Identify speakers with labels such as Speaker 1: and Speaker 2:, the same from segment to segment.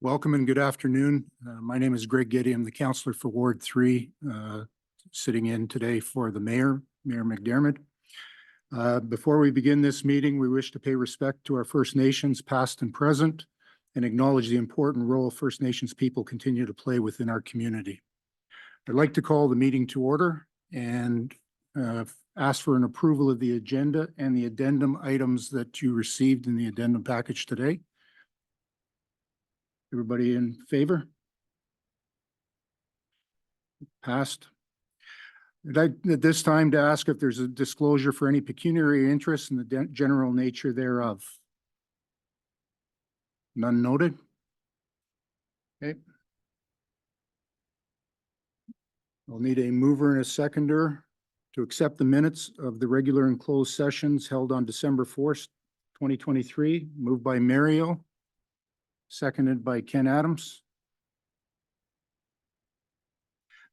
Speaker 1: Welcome and good afternoon. My name is Greg Getty. I'm the counselor for Ward 3, sitting in today for the Mayor McDermott. Before we begin this meeting, we wish to pay respect to our First Nations, past and present, and acknowledge the important role First Nations people continue to play within our community. I'd like to call the meeting to order and ask for an approval of the agenda and the addendum items that you received in the addendum package today. Everybody in favor? Passed. I'd like at this time to ask if there's a disclosure for any pecuniary interest in the general nature thereof. None noted. Okay. I'll need a mover and a seconder to accept the minutes of the regular and closed sessions held on December 4th, 2023, moved by Mario, seconded by Ken Adams.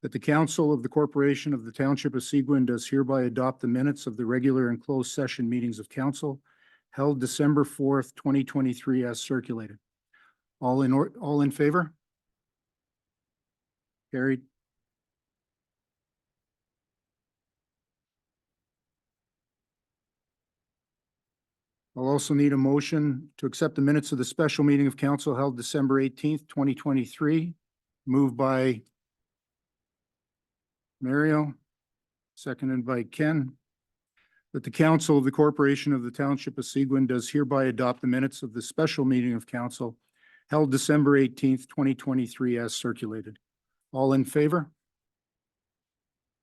Speaker 1: That the Council of the Corporation of the Township of Seguin does hereby adopt the minutes of the regular and closed session meetings of Council held December 4th, 2023 as circulated. All in favor? Carried. I'll also need a motion to accept the minutes of the special meeting of Council held December 18th, 2023, moved by Mario, seconded by Ken. That the Council of the Corporation of the Township of Seguin does hereby adopt the minutes of the special meeting of Council held December 18th, 2023 as circulated. All in favor?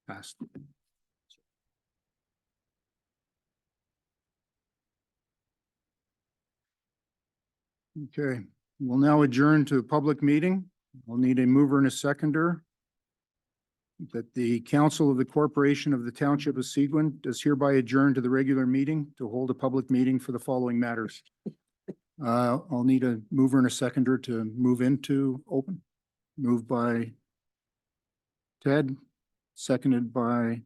Speaker 1: Passed. Okay, we'll now adjourn to a public meeting. We'll need a mover and a seconder. That the Council of the Corporation of the Township of Seguin does hereby adjourn to the regular meeting to hold a public meeting for the following matters. I'll need a mover and a seconder to move into open. Moved by Ted, seconded by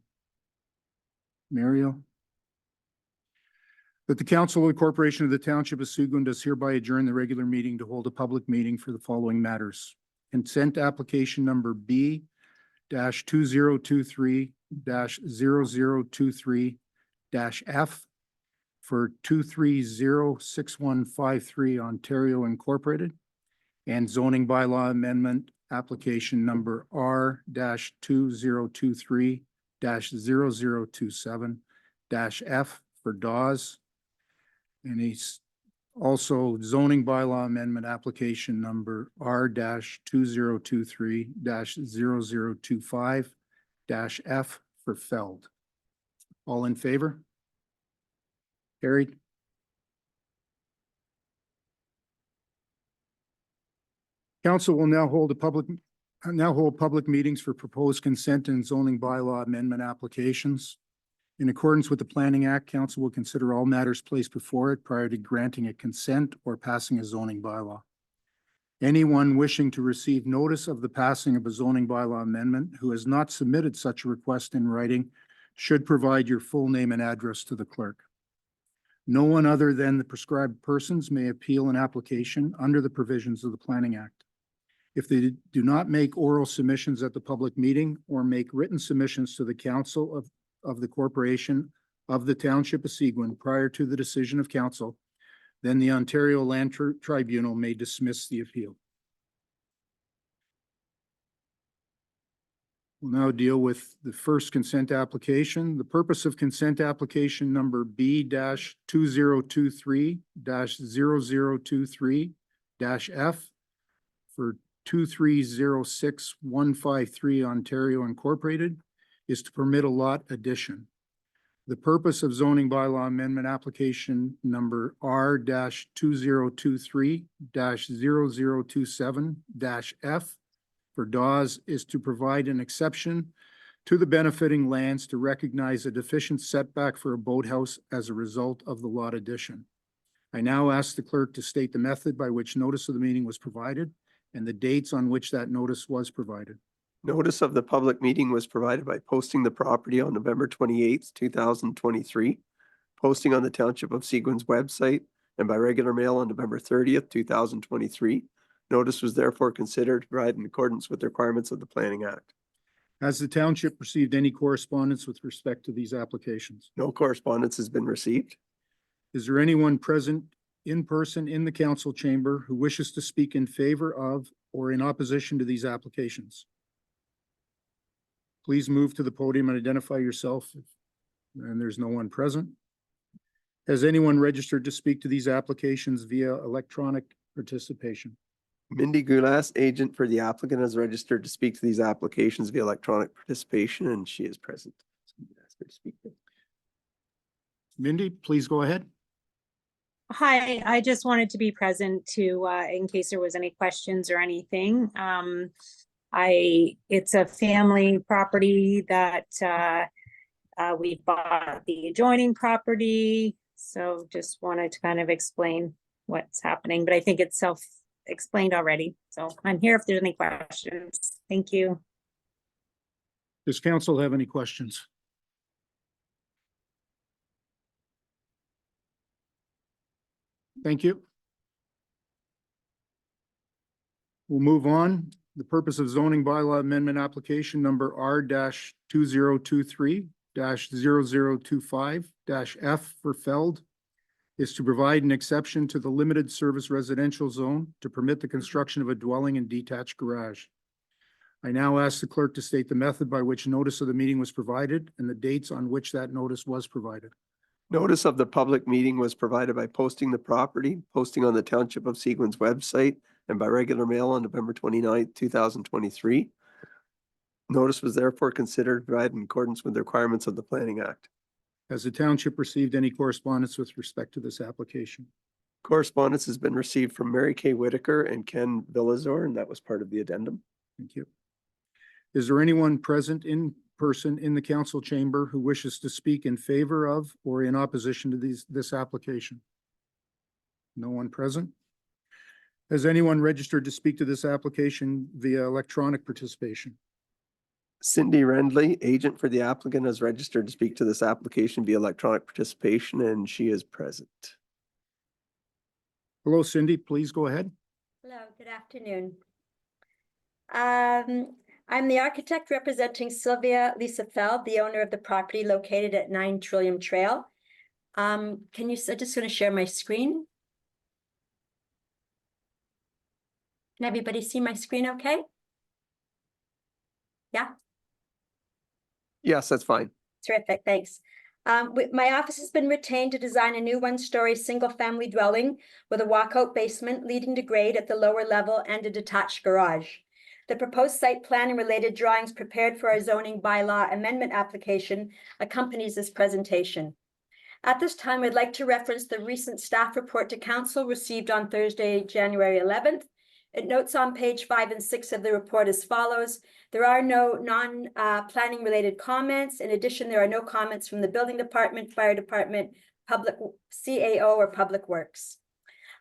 Speaker 1: Mario. That the Council of the Corporation of the Township of Seguin does hereby adjourn the regular meeting to hold a public meeting for the following matters. Consent application number B -2023-0023-F for 2306153 Ontario Incorporated, and zoning bylaw amendment application number R-2023-0027-F for Dawes. And he's also zoning bylaw amendment application number R-2023-0025-F for Feld. All in favor? Carried. Council will now hold public meetings for proposed consent and zoning bylaw amendment applications. In accordance with the Planning Act, Council will consider all matters placed before it prior to granting a consent or passing a zoning bylaw. Anyone wishing to receive notice of the passing of a zoning bylaw amendment who has not submitted such a request in writing should provide your full name and address to the clerk. No one other than the prescribed persons may appeal an application under the provisions of the Planning Act. If they do not make oral submissions at the public meeting or make written submissions to the Council of the Corporation of the Township of Seguin prior to the decision of Council, then the Ontario Land Tribunal may dismiss the appeal. We'll now deal with the first consent application. The purpose of consent application number B-2023-0023-F for 2306153 Ontario Incorporated is to permit a lot addition. The purpose of zoning bylaw amendment application number R-2023-0027-F for Dawes is to provide an exception to the benefiting lands to recognize a deficient setback for a boathouse as a result of the lot addition. I now ask the clerk to state the method by which notice of the meeting was provided and the dates on which that notice was provided.
Speaker 2: Notice of the public meeting was provided by posting the property on November 28th, 2023, posting on the Township of Seguin's website, and by regular mail on November 30th, 2023, Notice was therefore considered to provide in accordance with the requirements of the Planning Act.
Speaker 1: Has the township received any correspondence with respect to these applications?
Speaker 2: No correspondence has been received.
Speaker 1: Is there anyone present in person in the council chamber who wishes to speak in favor of or in opposition to these applications? Please move to the podium and identify yourself. And there's no one present. Has anyone registered to speak to these applications via electronic participation?
Speaker 2: Mindy Gulas, agent for the applicant, has registered to speak to these applications via electronic participation, and she is present. Ask her to speak.
Speaker 1: Mindy, please go ahead.
Speaker 3: Hi, I just wanted to be present to, in case there was any questions or anything. It's a family property that, we bought the adjoining property. So just wanted to kind of explain what's happening, but I think it's self-explained already. So I'm here if there's any questions. Thank you.
Speaker 1: Does council have any questions? Thank you. We'll move on. The purpose of zoning bylaw amendment application number R-2023-0025-F for Feld is to provide an exception to the limited service residential zone to permit the construction of a dwelling and detached garage. I now ask the clerk to state the method by which notice of the meeting was provided and the dates on which that notice was provided.
Speaker 2: Notice of the public meeting was provided by posting the property, posting on the Township of Seguin's website, and by regular mail on November 29th, 2023. Notice was therefore considered provided in accordance with the requirements of the Planning Act.
Speaker 1: Has the township received any correspondence with respect to this application?
Speaker 2: Correspondence has been received from Mary Kay Whitaker and Ken Villazor, and that was part of the addendum.
Speaker 1: Thank you. Is there anyone present in person in the council chamber who wishes to speak in favor of or in opposition to this application? No one present. Has anyone registered to speak to this application via electronic participation?
Speaker 2: Cindy Rendley, agent for the applicant, has registered to speak to this application via electronic participation, and she is present.
Speaker 1: Hello, Cindy, please go ahead.
Speaker 4: Hello, good afternoon. I'm the architect representing Sylvia Lisa Feld, the owner of the property located at 9 Trillium Trail. I'm just going to share my screen. Can everybody see my screen okay? Yeah?
Speaker 2: Yes, that's fine.
Speaker 4: Terrific, thanks. My office has been retained to design a new one-story single-family dwelling with a walkout basement leading to grade at the lower level and a detached garage. The proposed site plan and related drawings prepared for our zoning bylaw amendment application accompanies this presentation. At this time, I'd like to reference the recent staff report to council received on Thursday, January 11th. It notes on page 5 and 6 of the report as follows. There are no non-planning related comments. In addition, there are no comments from the building department, fire department, public CAO, or public works.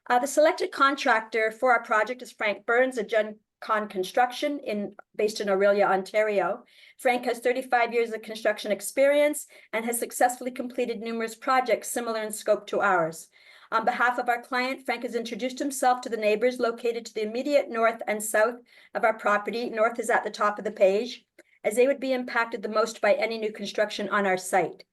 Speaker 4: The selected contractor for our project is Frank Burns, a Con Construction based in Aurelia, Ontario. Frank has 35 years of construction experience and has successfully completed numerous projects similar in scope to ours. On behalf of our client, Frank has introduced himself to the neighbors located to the immediate north and south of our property. North is at the top of the page, as they would be impacted the most by any new construction on our site.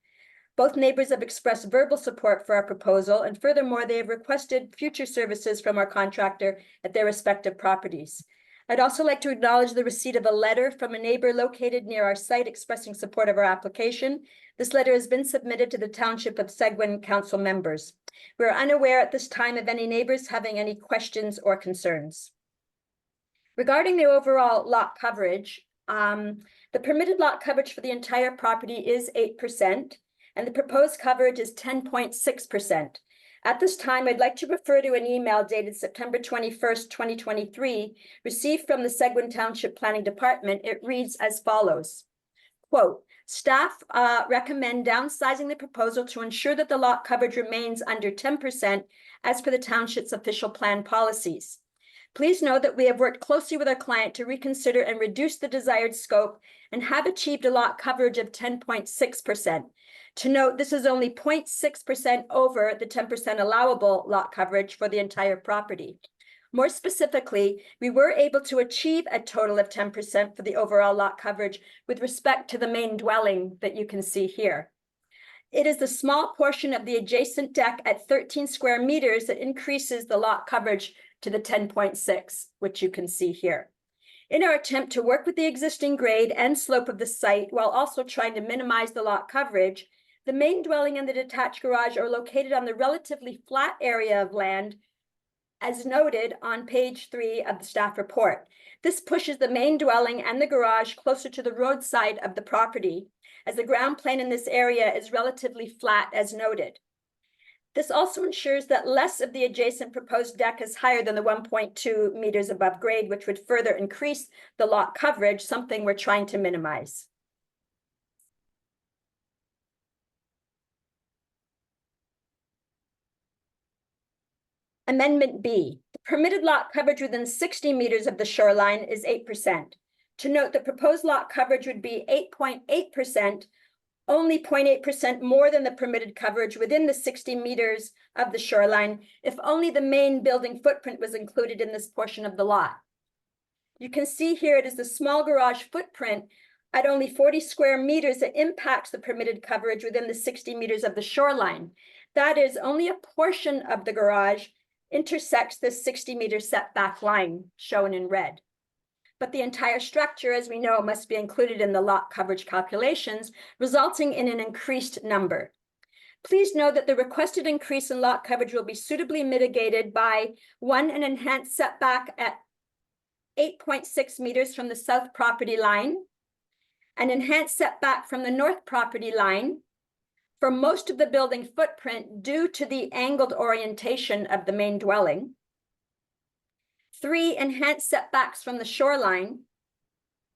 Speaker 4: Both neighbors have expressed verbal support for our proposal, and furthermore, they have requested future services from our contractor at their respective properties. I'd also like to acknowledge the receipt of a letter from a neighbor located near our site expressing support of our application. This letter has been submitted to the Township of Seguin Council members. We are unaware at this time of any neighbors having any questions or concerns. Regarding the overall lot coverage, the permitted lot coverage for the entire property is 8%, and the proposed coverage is 10.6%. At this time, I'd like to refer to an email dated September 21st, 2023, received from the Seguin Township Planning Department. It reads as follows, quote, staff recommend downsizing the proposal to ensure that the lot coverage remains under 10% as per the township's official plan policies. Please know that we have worked closely with our client to reconsider and reduce the desired scope and have achieved a lot coverage of 10.6%. To note, this is only 0.6% over the 10% allowable lot coverage for the entire property. More specifically, we were able to achieve a total of 10% for the overall lot coverage with respect to the main dwelling that you can see here. It is the small portion of the adjacent deck at 13 square meters that increases the lot coverage to the 10.6, which you can see here. In our attempt to work with the existing grade and slope of the site while also trying to minimize the lot coverage, the main dwelling and the detached garage are located on the relatively flat area of land as noted on page 3 of the staff report. This pushes the main dwelling and the garage closer to the roadside of the property, as the ground plane in this area is relatively flat as noted. This also ensures that less of the adjacent proposed deck is higher than the 1.2 meters above grade, which would further increase the lot coverage, something we're trying to minimize. Amendment B, the permitted lot coverage within 60 meters of the shoreline is 8%. To note, the proposed lot coverage would be 8.8%, only 0.8% more than the permitted coverage within the 60 meters of the shoreline if only the main building footprint was included in this portion of the lot. You can see here it is the small garage footprint at only 40 square meters that impacts the permitted coverage within the 60 meters of the shoreline. That is, only a portion of the garage intersects this 60-meter setback line shown in red. But the entire structure, as we know, must be included in the lot coverage calculations, resulting in an increased number. Please note that the requested increase in lot coverage will be suitably mitigated by, 1, an enhanced setback at 8.6 meters from the south property line, an enhanced setback from the north property line for most of the building footprint due to the angled orientation of the main dwelling, 3, enhanced setbacks from the shoreline,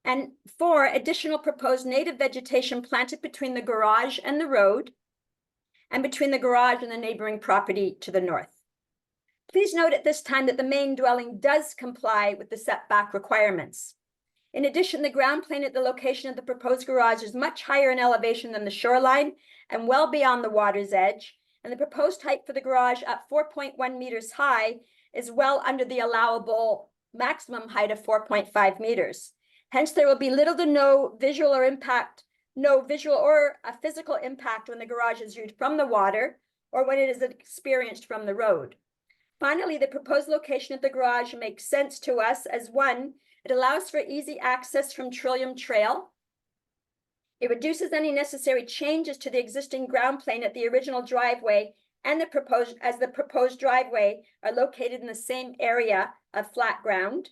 Speaker 4: and 4, additional proposed native vegetation planted between the garage and the road, and between the garage and the neighboring property to the north. Please note at this time that the main dwelling does comply with the setback requirements. In addition, the ground plane at the location of the proposed garage is much higher in elevation than the shoreline and well beyond the water's edge, and the proposed height for the garage at 4.1 meters high is well under the allowable maximum height of 4.5 meters. Hence, there will be little to no visual or physical impact when the garage is viewed from the water or when it is experienced from the road. Finally, the proposed location of the garage makes sense to us as 1, it allows for easy access from Trillium Trail. It reduces any necessary changes to the existing ground plane at the original driveway and the proposed driveway are located in the same area of flat ground.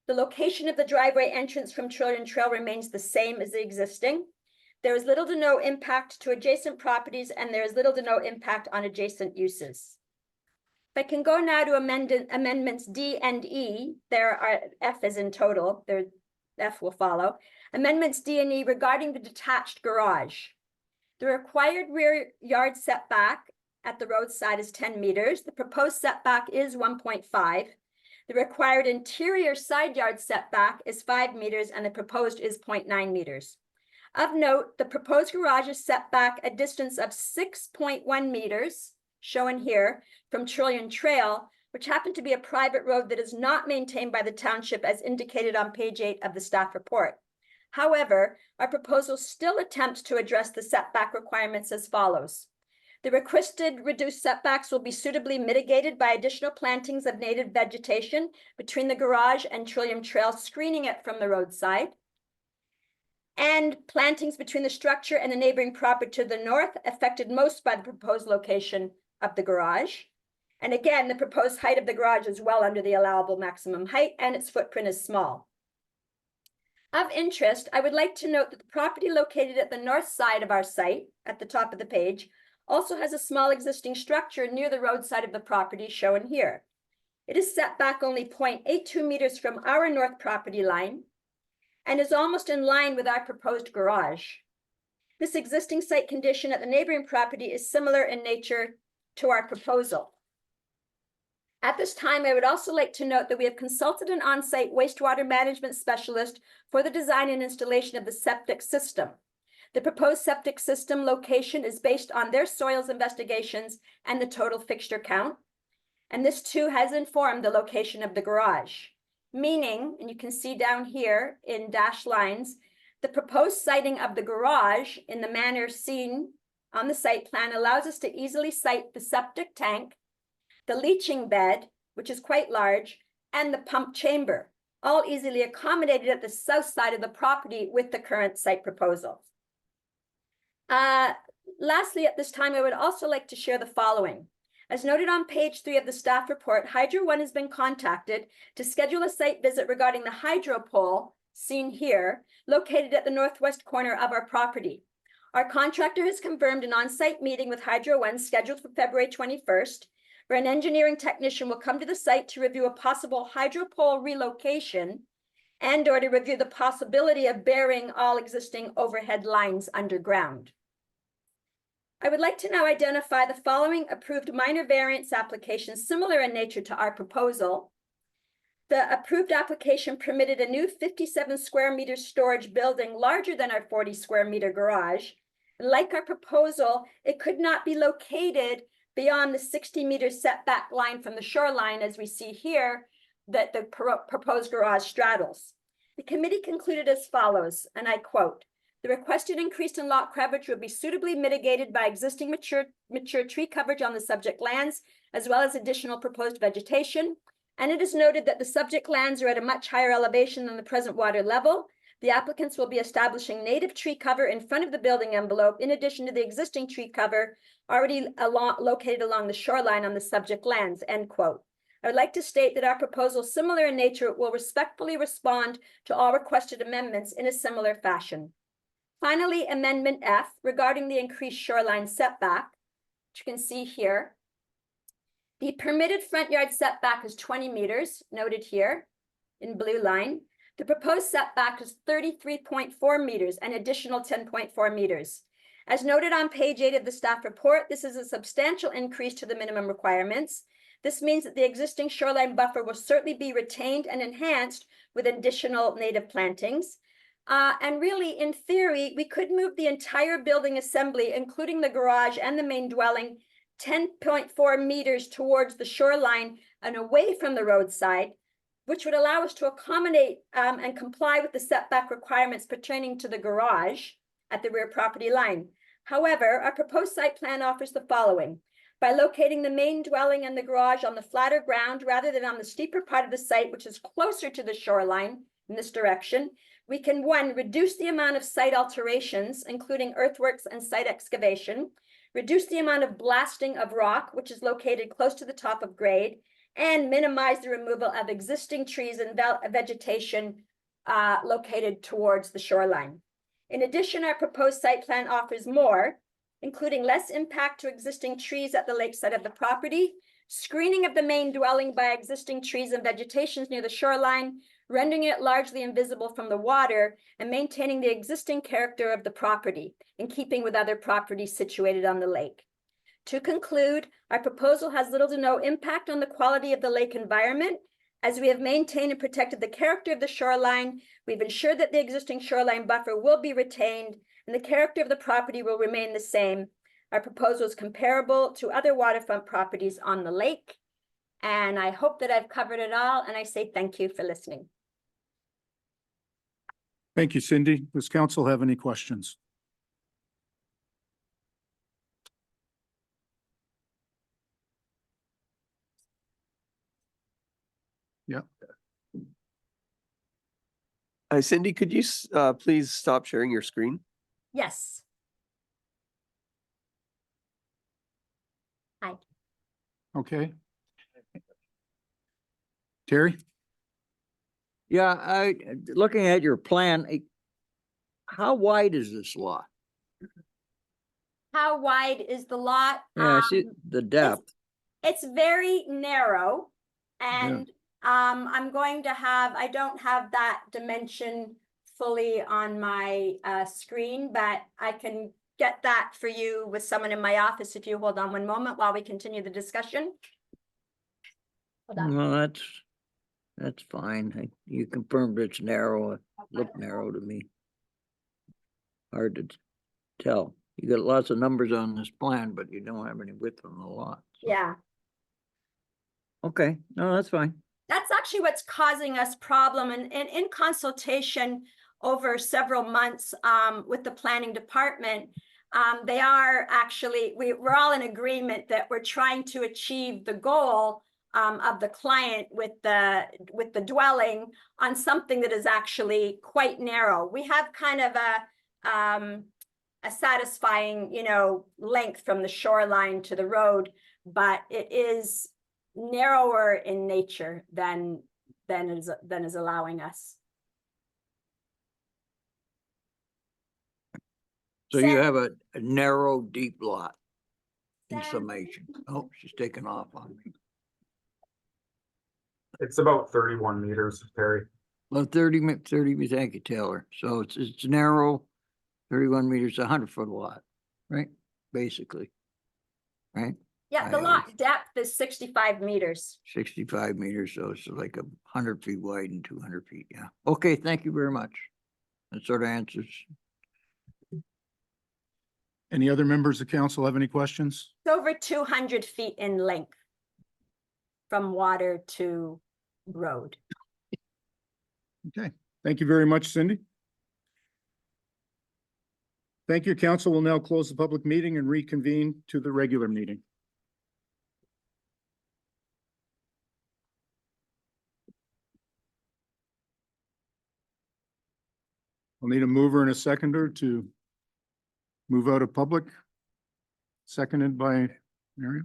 Speaker 4: The location of the driveway entrance from Trillium Trail remains the same as the existing. There is little to no impact to adjacent properties, and there is little to no impact on adjacent uses. If I can go now to amendments D and E, there are F is in total, F will follow. Amendments D and E regarding the detached garage. The required rear yard setback at the roadside is 10 meters. The proposed setback is 1.5. The required interior side yard setback is 5 meters and the proposed is 0.9 meters. Of note, the proposed garage is set back a distance of 6.1 meters, shown here, from Trillium Trail, which happened to be a private road that is not maintained by the township as indicated on page 8 of the staff report. However, our proposal still attempts to address the setback requirements as follows. The requested reduced setbacks will be suitably mitigated by additional plantings of native vegetation between the garage and Trillium Trail, screening it from the roadside, and plantings between the structure and the neighboring property to the north, affected most by the proposed location of the garage. And again, the proposed height of the garage is well under the allowable maximum height, and its footprint is small. Of interest, I would like to note that the property located at the north side of our site, at the top of the page, also has a small existing structure near the roadside of the property shown here. It is set back only 0.82 meters from our north property line and is almost in line with our proposed garage. This existing site condition at the neighboring property is similar in nature to our proposal. At this time, I would also like to note that we have consulted an on-site wastewater management specialist for the design and installation of the septic system. The proposed septic system location is based on their soils investigations and the total fixture count. And this too has informed the location of the garage. Meaning, and you can see down here in dashed lines, the proposed siting of the garage in the manner seen on the site plan allows us to easily site the septic tank, the leaching bed, which is quite large, and the pump chamber, all easily accommodated at the south side of the property with the current site proposal. Lastly, at this time, I would also like to share the following. As noted on page 3 of the staff report, Hydro One has been contacted to schedule a site visit regarding the hydro pole seen here, located at the northwest corner of our property. Our contractor has confirmed an on-site meeting with Hydro One scheduled for February 21st, where an engineering technician will come to the site to review a possible hydro pole relocation and/or to review the possibility of burying all existing overhead lines underground. I would like to now identify the following approved minor variance applications similar in nature to our proposal. The approved application permitted a new 57 square meter storage building larger than our 40 square meter garage. Like our proposal, it could not be located beyond the 60-meter setback line from the shoreline, as we see here, that the proposed garage straddles. The committee concluded as follows, and I quote, "The requested increase in lot coverage would be suitably mitigated by existing mature tree coverage on the subject lands, as well as additional proposed vegetation. And it is noted that the subject lands are at a much higher elevation than the present water level. The applicants will be establishing native tree cover in front of the building envelope, in addition to the existing tree cover already located along the shoreline on the subject lands," end quote. I would like to state that our proposal, similar in nature, will respectfully respond to all requested amendments in a similar fashion. Finally, Amendment F regarding the increased shoreline setback, which you can see here. The permitted front yard setback is 20 meters, noted here in blue line. The proposed setback is 33.4 meters, an additional 10.4 meters. As noted on page 8 of the staff report, this is a substantial increase to the minimum requirements. This means that the existing shoreline buffer will certainly be retained and enhanced with additional native plantings. And really, in theory, we could move the entire building assembly, including the garage and the main dwelling, 10.4 meters towards the shoreline and away from the roadside, which would allow us to accommodate and comply with the setback requirements pertaining to the garage at the rear property line. However, our proposed site plan offers the following. By locating the main dwelling and the garage on the flatter ground rather than on the steeper part of the site, which is closer to the shoreline in this direction, we can, 1, reduce the amount of site alterations, including earthworks and site excavation, reduce the amount of blasting of rock, which is located close to the top of grade, and minimize the removal of existing trees and vegetation located towards the shoreline. In addition, our proposed site plan offers more, including less impact to existing trees at the lakeside of the property, screening of the main dwelling by existing trees and vegetations near the shoreline, rendering it largely invisible from the water, and maintaining the existing character of the property in keeping with other properties situated on the lake. To conclude, our proposal has little to no impact on the quality of the lake environment. As we have maintained and protected the character of the shoreline, we've ensured that the existing shoreline buffer will be retained and the character of the property will remain the same. Our proposal is comparable to other waterfront properties on the lake. And I hope that I've covered it all, and I say thank you for listening.
Speaker 1: Thank you, Cindy. Does council have any questions? Yeah.
Speaker 2: Cindy, could you please stop sharing your screen?
Speaker 4: Yes. Hi.
Speaker 1: Okay. Terry?
Speaker 5: Yeah, looking at your plan, how wide is this lot?
Speaker 4: How wide is the lot?
Speaker 5: Yeah, I see the depth.
Speaker 4: It's very narrow, and I'm going to have, I don't have that dimension fully on my screen, but I can get that for you with someone in my office if you hold on one moment while we continue the discussion. Hold on.
Speaker 5: Well, that's fine. You confirmed it's narrow. It looked narrow to me. Hard to tell. You got lots of numbers on this plan, but you don't have any width on the lot.
Speaker 4: Yeah.
Speaker 5: Okay, no, that's fine.
Speaker 4: That's actually what's causing us problem, and in consultation over several months with the planning department, they are actually, we're all in agreement that we're trying to achieve the goal of the client with the dwelling on something that is actually quite narrow. We have kind of a satisfying, length from the shoreline to the road, but it is narrower in nature than is allowing us.
Speaker 5: So you
Speaker 4: Sam-
Speaker 5: have a narrow, deep lot in
Speaker 4: Sam-
Speaker 5: summation. Oh, she's taking off on me.
Speaker 6: It's about 31 meters, Terry.
Speaker 5: Well, 30, thank you, Taylor. So it's narrow, 31 meters, 100-foot lot, right? Basically, right?
Speaker 4: Yeah, the
Speaker 5: I
Speaker 4: lot depth is 65 meters.
Speaker 5: 65 meters, so it's like 100 feet wide and 200 feet, yeah. Okay, thank you very much. That sort of answers.
Speaker 1: Any other members of council have any questions?
Speaker 4: It's over 200 feet in length from water to road.
Speaker 1: Okay, thank you very much, Cindy. Thank you. Council will now close the public meeting and reconvene to the regular meeting. I'll need a mover and a seconder to move out of public. Seconded by Mary.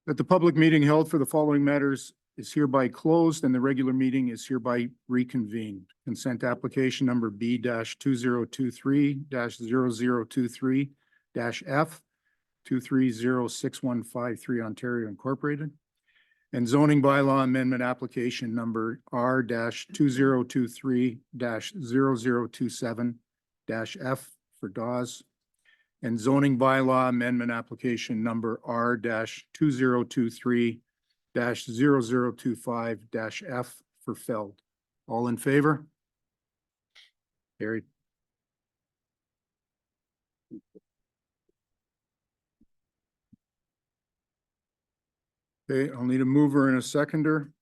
Speaker 1: That the public meeting held for the following matters is hereby closed and the regular meeting is hereby reconvened. Consent application number B-2023-0023-F 2306153 Ontario Incorporated. And zoning bylaw amendment application number R-2023-0027-F for Dawes. And zoning bylaw amendment application number R-2023-0025-F for Feld. All in favor? Carried. Okay, I'll need a mover and a seconder.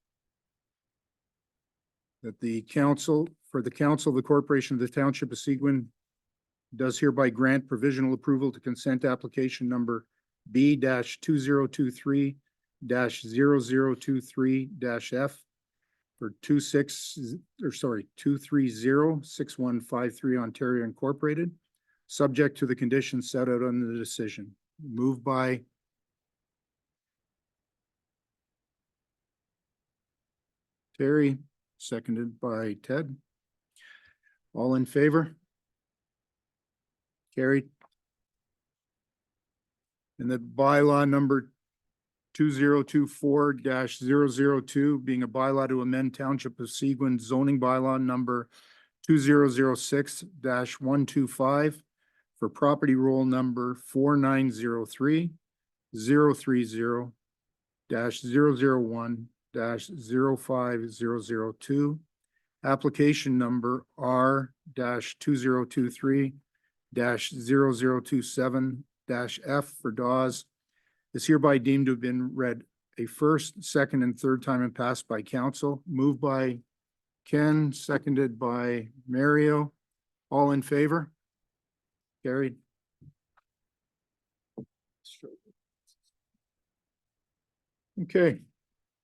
Speaker 1: That the council, for the council of the Corporation of the Township of Seguin does hereby grant provisional approval to consent application number B-2023-0023-F for 2306153 Ontario Incorporated, subject to the conditions set out on the decision. Moved by Terry, seconded by Ted. All in favor? Carried. And the bylaw number 2024-002 being a bylaw to amend Township of Seguin zoning bylaw number 2006-125 for property roll number 4903-030-001-05002. Application number R-2023-0027-F for Dawes is hereby deemed to have been read a first, second, and third time and passed by council. Moved by Ken, seconded by Mario. All in favor? Carried. Okay.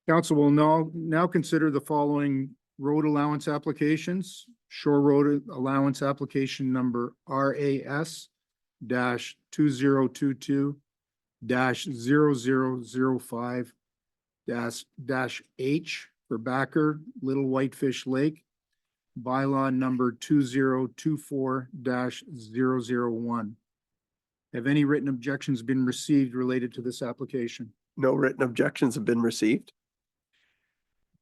Speaker 1: Council will now consider the following road allowance applications. Shore Road Allowance Application number RAS-2022-0005-H for Backer, Little Whitefish Lake. Bylaw number 2024-001. Have any written objections been received related to this application?
Speaker 2: No written objections have been received.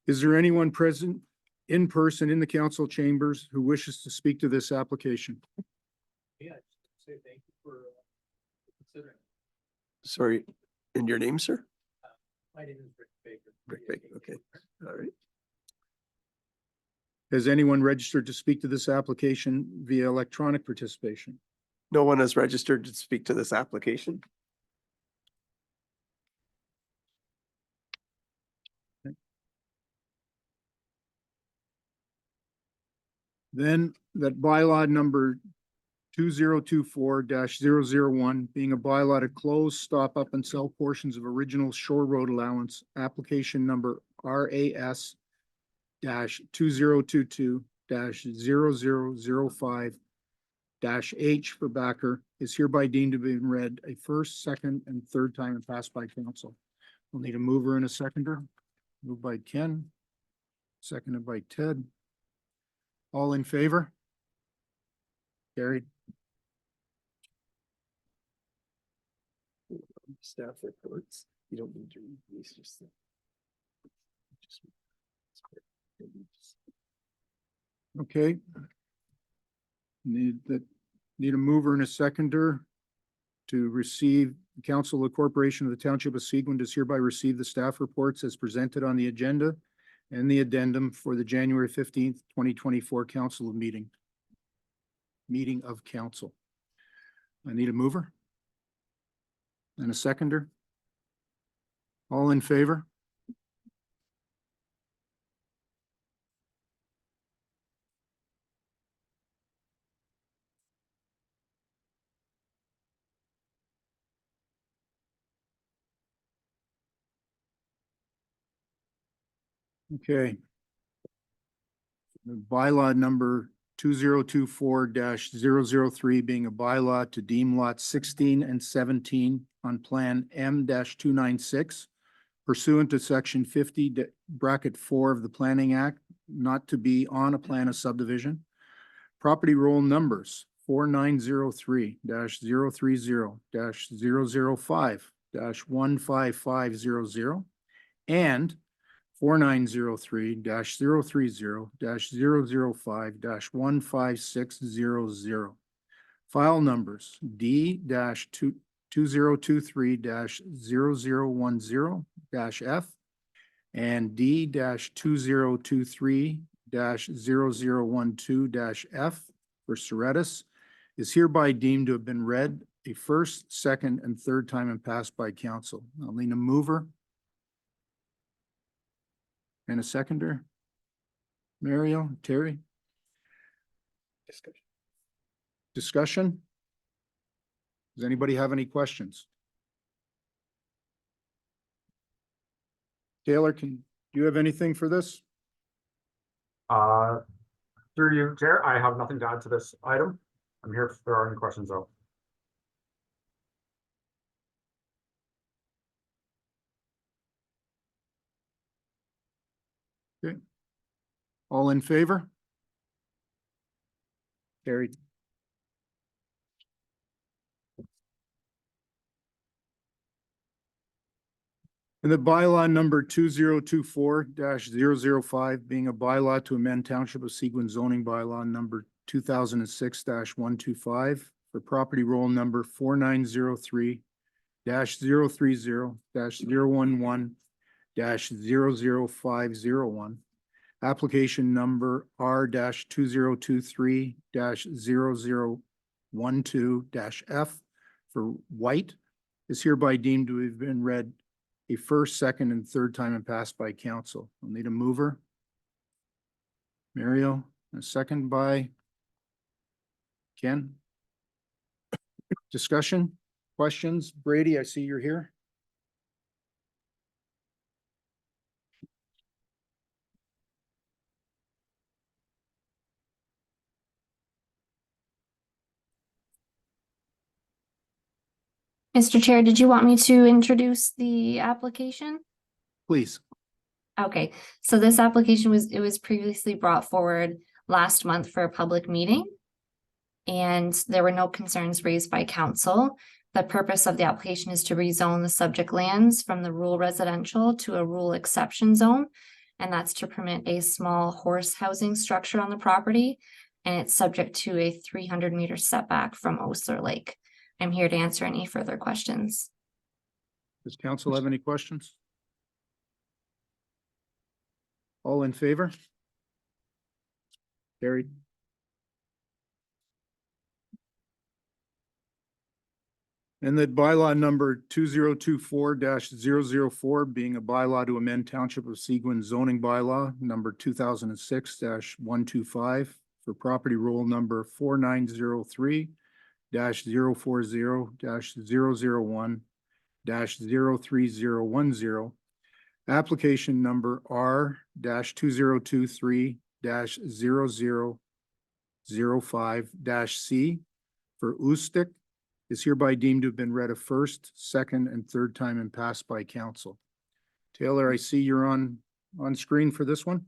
Speaker 1: Is there anyone present in person in the council chambers who wishes to speak to this application?
Speaker 7: Yeah, say thank you for considering.
Speaker 2: Sorry, and your name, sir?
Speaker 7: My name is Rick Baker.
Speaker 2: Rick Baker, okay. All right.
Speaker 1: Has anyone registered to speak to this application via electronic participation?
Speaker 2: No one has registered to speak to this application.
Speaker 1: Then that bylaw number 2024-001 being a bylaw to close, stop up and sell portions of original shore road allowance, application number RAS 2022-0005 H for Backer is hereby deemed to be read a first, second, and third time and passed by council. We'll need a mover and a seconder. Moved by Ken, seconded by Ted. All in favor? Carried.
Speaker 2: Staff reports. You don't need to read these, just.
Speaker 1: Okay. Need a mover and a seconder to receive. The Council of the Corporation of the Township of Seguin does hereby receive the staff reports as presented on the agenda and the addendum for the January 15th, 2024 council meeting of council. I need a mover and a seconder. All in favor? Okay. The bylaw number 2024-003 being a bylaw to deem lots 16 and 17 on plan M-296 pursuant to section 50(4) of the Planning Act, not to be on a plan of subdivision. Property roll numbers 4903-030-005-15500 and 4903-030-005-15600. File numbers D-2023-0010-F and D-2023-0012-F for Soretis is hereby deemed to have been read a first, second, and third time and passed by council. I'll need a mover and a seconder. Mario, Terry? Discussion? Does anybody have any questions? Taylor, do you have anything for this?
Speaker 6: Through you, Chair, I have nothing to add to this item. I'm here if there are any questions though.
Speaker 1: Okay. All in favor? Carried. And the bylaw number 2024-005 being a bylaw to amend Township of Seguin zoning bylaw number 2006-125 for property roll number 4903-030-011-00501. Application number R-203-0012-F for White is hereby deemed to have been read a first, second, and third time and passed by council. We'll need a mover. Mario, a second by Ken. Discussion, questions? Brady, I see you're here.
Speaker 8: Mr. Chair, did you want me to introduce the application?
Speaker 1: Please.
Speaker 8: Okay, so this application was previously brought forward last month for a public meeting. And there were no concerns raised by council. The purpose of the application is to rezone the subject lands from the rural residential to a rural exception zone. And that's to permit a small horse housing structure on the property. And it's subject to a 300-meter setback from Osler Lake. I'm here to answer any further questions.
Speaker 1: Does council have any questions? All in favor? Carried. And that bylaw number 2024-004 being a bylaw to amend Township of Seguin zoning bylaw number 2006-125 for property roll number 4903 040 001 03010. Application number R 2023 0005 C for Ustic is hereby deemed to have been read a first, second, and third time and passed by council. Taylor, I see you're on screen for this one.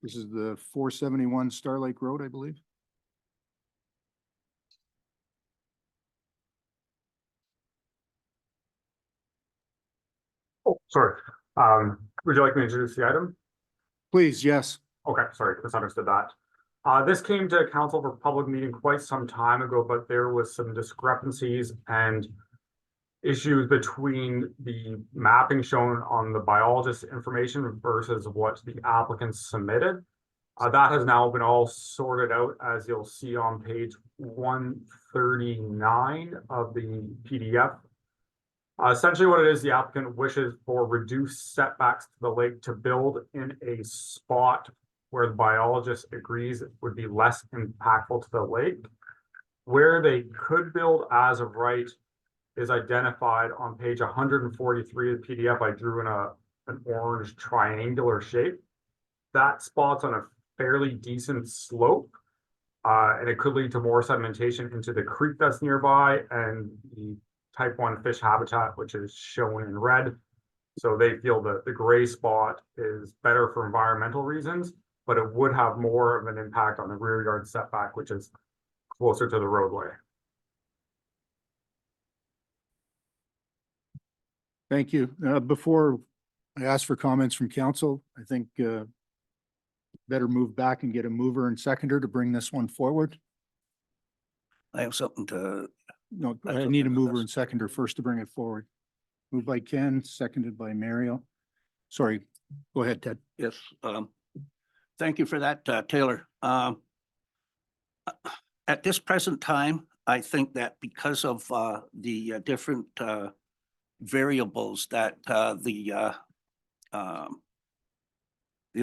Speaker 1: This is the 471 Star Lake Road, I believe.
Speaker 6: Oh, sorry. Would you like me to introduce the item?
Speaker 1: Please, yes.
Speaker 6: Okay, sorry, misunderstood that. This came to council for public meeting quite some time ago, but there was some discrepancies and issues between the mapping shown on the biologist information versus what the applicants submitted. That has now been all sorted out, as you'll see on page 139 of the PDF. Essentially what it is, the applicant wishes for reduced setbacks to the lake to build in a spot where the biologist agrees it would be less impactful to the lake. Where they could build as of right is identified on page 143 of the PDF. I drew in an orange triangular shape. That spot's on a fairly decent slope, and it could lead to more sedimentation into the creek that's nearby and the type 1 fish habitat, which is shown in red. So they feel that the gray spot is better for environmental reasons, but it would have more of an impact on the rear yard setback, which is closer to the roadway.
Speaker 1: Thank you. Before I ask for comments from council, I think better move back and get a mover and seconder to bring this one forward.
Speaker 9: I have something to,
Speaker 1: No, I
Speaker 9: That's
Speaker 1: need a
Speaker 9: okay.
Speaker 1: mover and seconder first to bring it forward. Moved by Ken, seconded by Mario. Sorry, go ahead, Ted.
Speaker 9: yes, thank you for that, Taylor. At this present time, I think that because of the different variables that the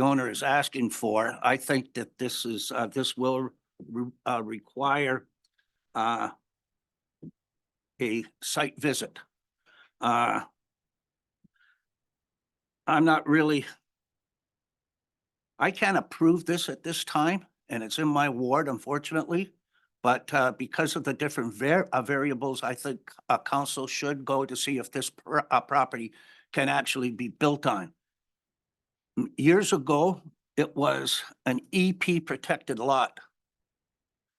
Speaker 9: owner is asking for, I think that this is, this will require a site visit. I'm not really, I can't approve this at this time, and it's in my ward, unfortunately. But because of the different variables, I think council should go to see if this property can actually be built on. Years ago, it was an EP protected lot,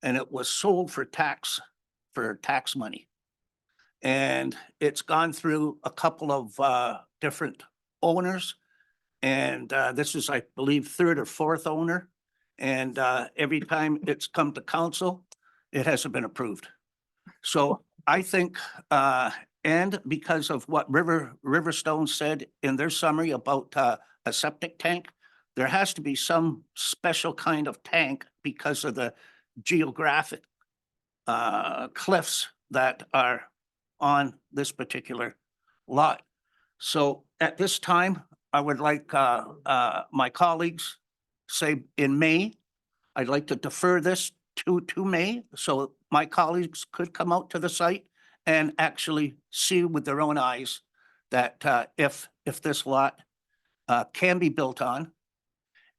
Speaker 9: and it was sold for tax money. And it's gone through a couple of different owners. And this is, I believe, third or fourth owner. And every time it's come to council, it hasn't been approved. So I think, and because of what Riverstone said in their summary about a septic tank, there has to be some special kind of tank because of the geographic cliffs that are on this particular lot. So at this time, I would like my colleagues say in May, I'd like to defer this to May, so my colleagues could come out to the site and actually see with their own eyes that if this lot can be built on,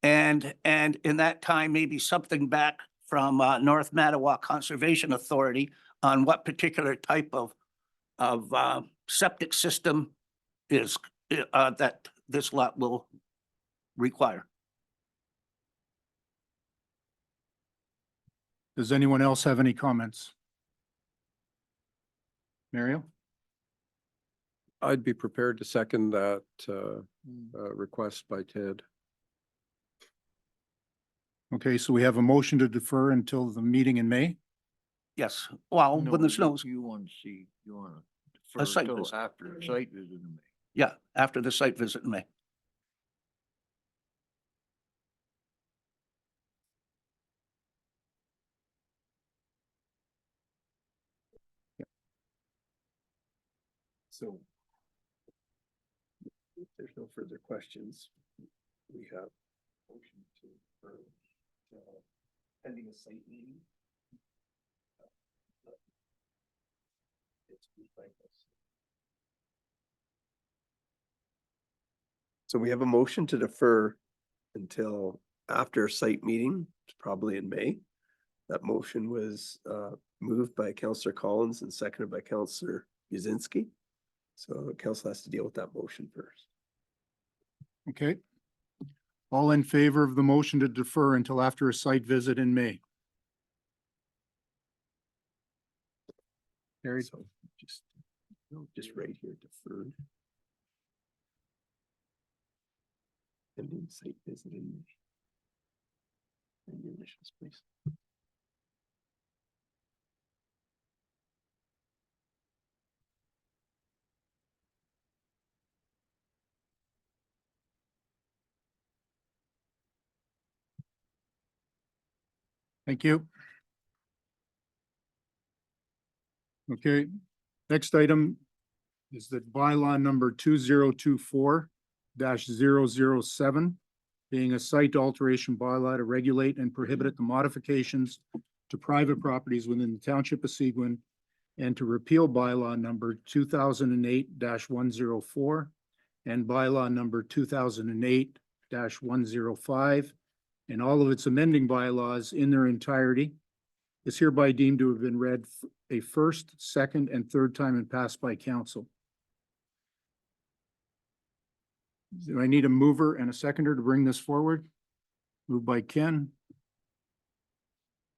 Speaker 9: and in that time, maybe something back from North Mattawa Conservation Authority on what particular type of septic system is that this lot will require.
Speaker 1: Does anyone else have any comments? Mario?
Speaker 10: I'd be prepared to second that request by Ted.
Speaker 1: Okay, so we have a motion to defer until the meeting in May.
Speaker 9: Yes, well, when the snows,
Speaker 5: You want to see, you want to
Speaker 9: A
Speaker 5: defer
Speaker 9: site
Speaker 5: until
Speaker 9: visit.
Speaker 5: after the site visit in May.
Speaker 9: yeah, after the site visit in May.
Speaker 1: So
Speaker 2: there's no further questions, we have motion to, for, pending a site meeting. So we have a motion to defer until after site meeting, probably in May. That motion was moved by Councillor Collins and seconded by Councillor Yuzinski. So council has to deal with that motion first.
Speaker 1: Okay. All in favor of the motion to defer until after a site visit in May? Carried.
Speaker 2: So just right here, deferred. Pending site visit in May. And your initials, please.
Speaker 1: Thank you. Okay, next item is that bylaw number 2024-007, being a site alteration bylaw to regulate and prohibit the modifications to private properties within the Township of Seguin, and to repeal bylaw number 2008-104 and bylaw number 2008-105 and all of its amending bylaws in their entirety, is hereby deemed to have been read a first, second, and third time and passed by council. Do I need a mover and a seconder to bring this forward? Moved by Ken.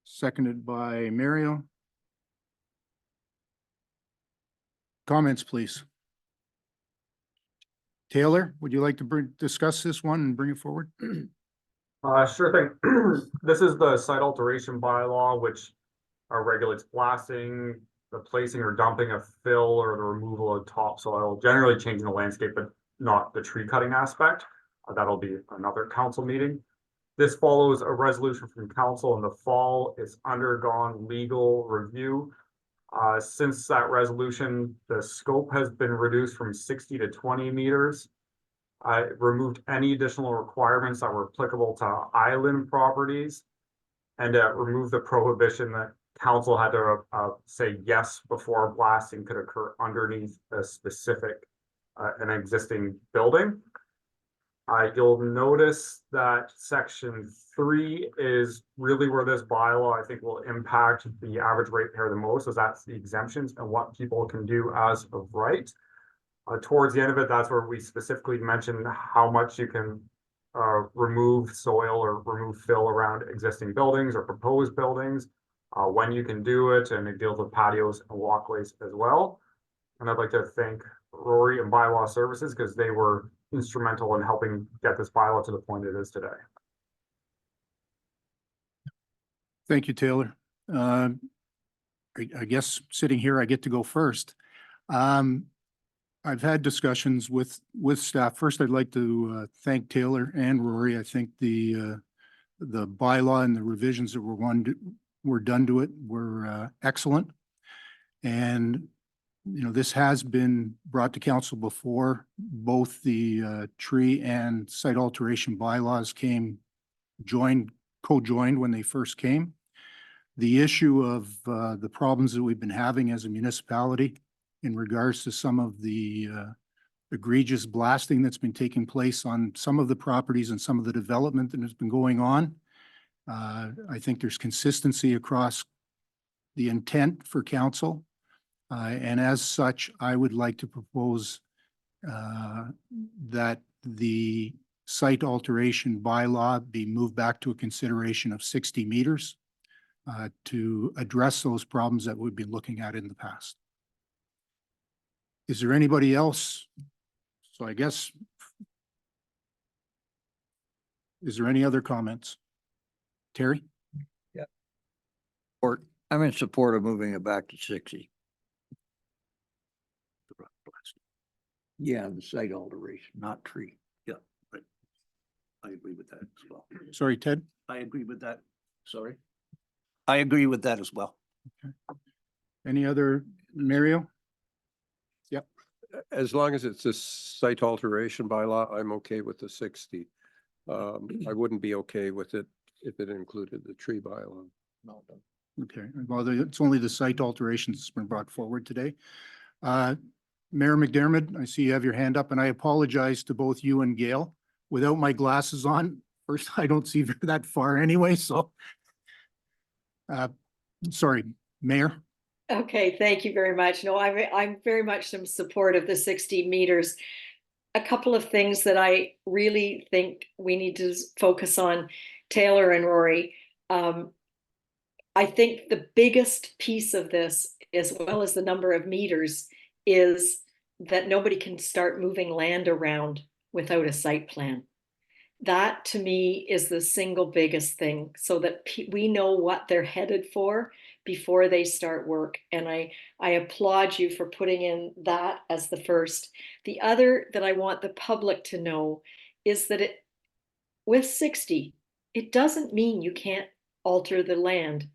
Speaker 1: Seconded by Mario. Comments, please. Taylor, would you like to discuss this one and bring it forward?
Speaker 6: Sure thing. This is the site alteration bylaw, which regulates blasting, the placing or dumping of fill or the removal of topsoil, generally changing the landscape, but not the tree cutting aspect. That'll be another council meeting. This follows a resolution from council in the fall. It's undergone legal review. Since that resolution, the scope has been reduced from 60 to 20 meters. It removed any additional requirements that were applicable to island properties, and removed the prohibition that council had to say yes before blasting could occur underneath a specific an existing building. You'll notice that section 3 is really where this bylaw, I think, will impact the average ratepayer the most, as that's the exemptions and what people can do as of right. Towards the end of it, that's where we specifically mention how much you can remove soil or remove fill around existing buildings or proposed buildings, when you can do it, and it deals with patios and walkways as well. And I'd like to thank Rory and Bylaw Services because they were instrumental in helping get this bylaw to the point it is today.
Speaker 1: Thank you, Taylor. I guess sitting here, I get to go first. I've had discussions with staff. First, I'd like to thank Taylor and Rory. I think the bylaw and the revisions that were done to it were excellent. And this has been brought to council before. Both the tree and site alteration bylaws co-joined when they first came. The issue of the problems that we've been having as a municipality in regards to some of the egregious blasting that's been taking place on some of the properties and some of the development that has been going on. I think there's consistency across the intent for council. And as such, I would like to propose that the site alteration bylaw be moved back to a consideration of 60 meters to address those problems that we've been looking at in the past. Is there anybody else? So I guess, is there any other comments? Terry?
Speaker 5: Or I'm in support of moving it back to 60. Yeah, the site alteration, not tree.
Speaker 9: Yeah, but I agree with that as well.
Speaker 1: Sorry, Ted?
Speaker 9: I agree with that. Sorry. I agree with that as well.
Speaker 1: Any other, Mario? Yep.
Speaker 10: as long as it's a site alteration bylaw, I'm okay with the 60. I wouldn't be okay with it if it included the tree bylaw.
Speaker 1: Okay, well, it's only the site alterations that's been brought forward today. Mayor McDermott, I see you have your hand up, and I apologize to both you and Gail. Without my glasses on, first, I don't see that far anyway, so. Sorry, Mayor.
Speaker 11: Okay, thank you very much. No, I'm very much in support of the 60 meters. A couple of things that I really think we need to focus on, Taylor and Rory. I think the biggest piece of this, as well as the number of meters, is that nobody can start moving land around without a site plan. That to me is the single biggest thing, so that we know what they're headed for before they start work. And I applaud you for putting in that as the first. The other that I want the public to know is that with 60, it doesn't mean you can't alter the land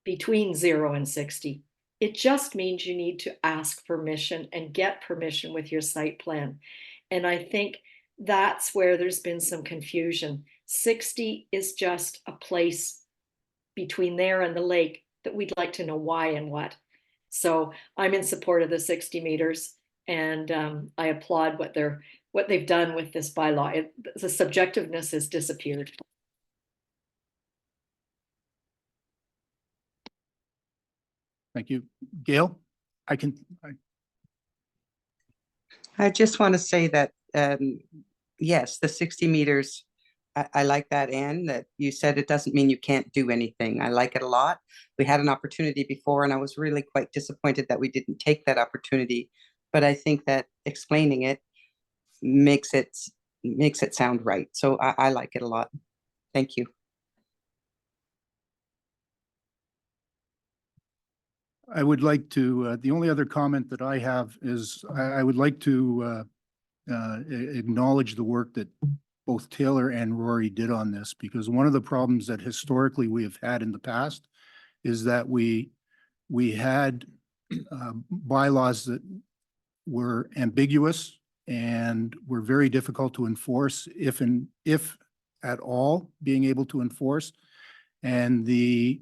Speaker 11: between 0 and 60. It just means you need to ask permission and get permission with your site plan. And I think that's where there's been some confusion. 60 is just a place between there and the lake that we'd like to know why and what. So I'm in support of the 60 meters, and I applaud what they've done with this bylaw. The subjectiveness has disappeared.
Speaker 1: Thank you. Gail,
Speaker 12: I just want to say that, yes, the 60 meters, I like that, Anne, that you said it doesn't mean you can't do anything. I like it a lot. We had an opportunity before, and I was really quite disappointed that we didn't take that opportunity. But I think that explaining it makes it sound right. So I like it a lot. Thank you.
Speaker 1: I would like to, the only other comment that I have is I would like to acknowledge the work that both Taylor and Rory did on this, because one of the problems that historically we have had in the past is that we had bylaws that were ambiguous and were very difficult to enforce, if at all being able to enforce. And the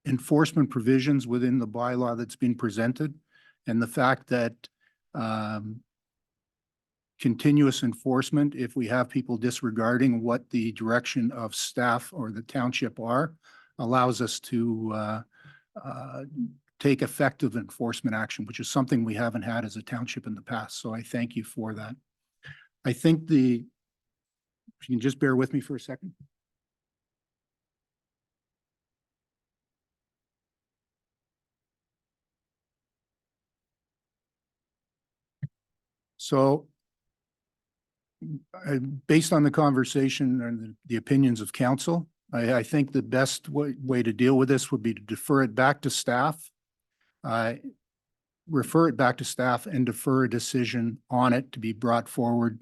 Speaker 1: enforcement provisions within the bylaw that's been presented, and the fact that continuous enforcement, if we have people disregarding what the direction of staff or the township are, allows us to take effective enforcement action, which is something we haven't had as a township in the past. So I thank you for that. I think if you can just bear with me for a second. So based on the conversation and the opinions of council, I think the best way to deal with this would be to defer it back to staff, refer it back to staff, and defer a decision on it to be brought forward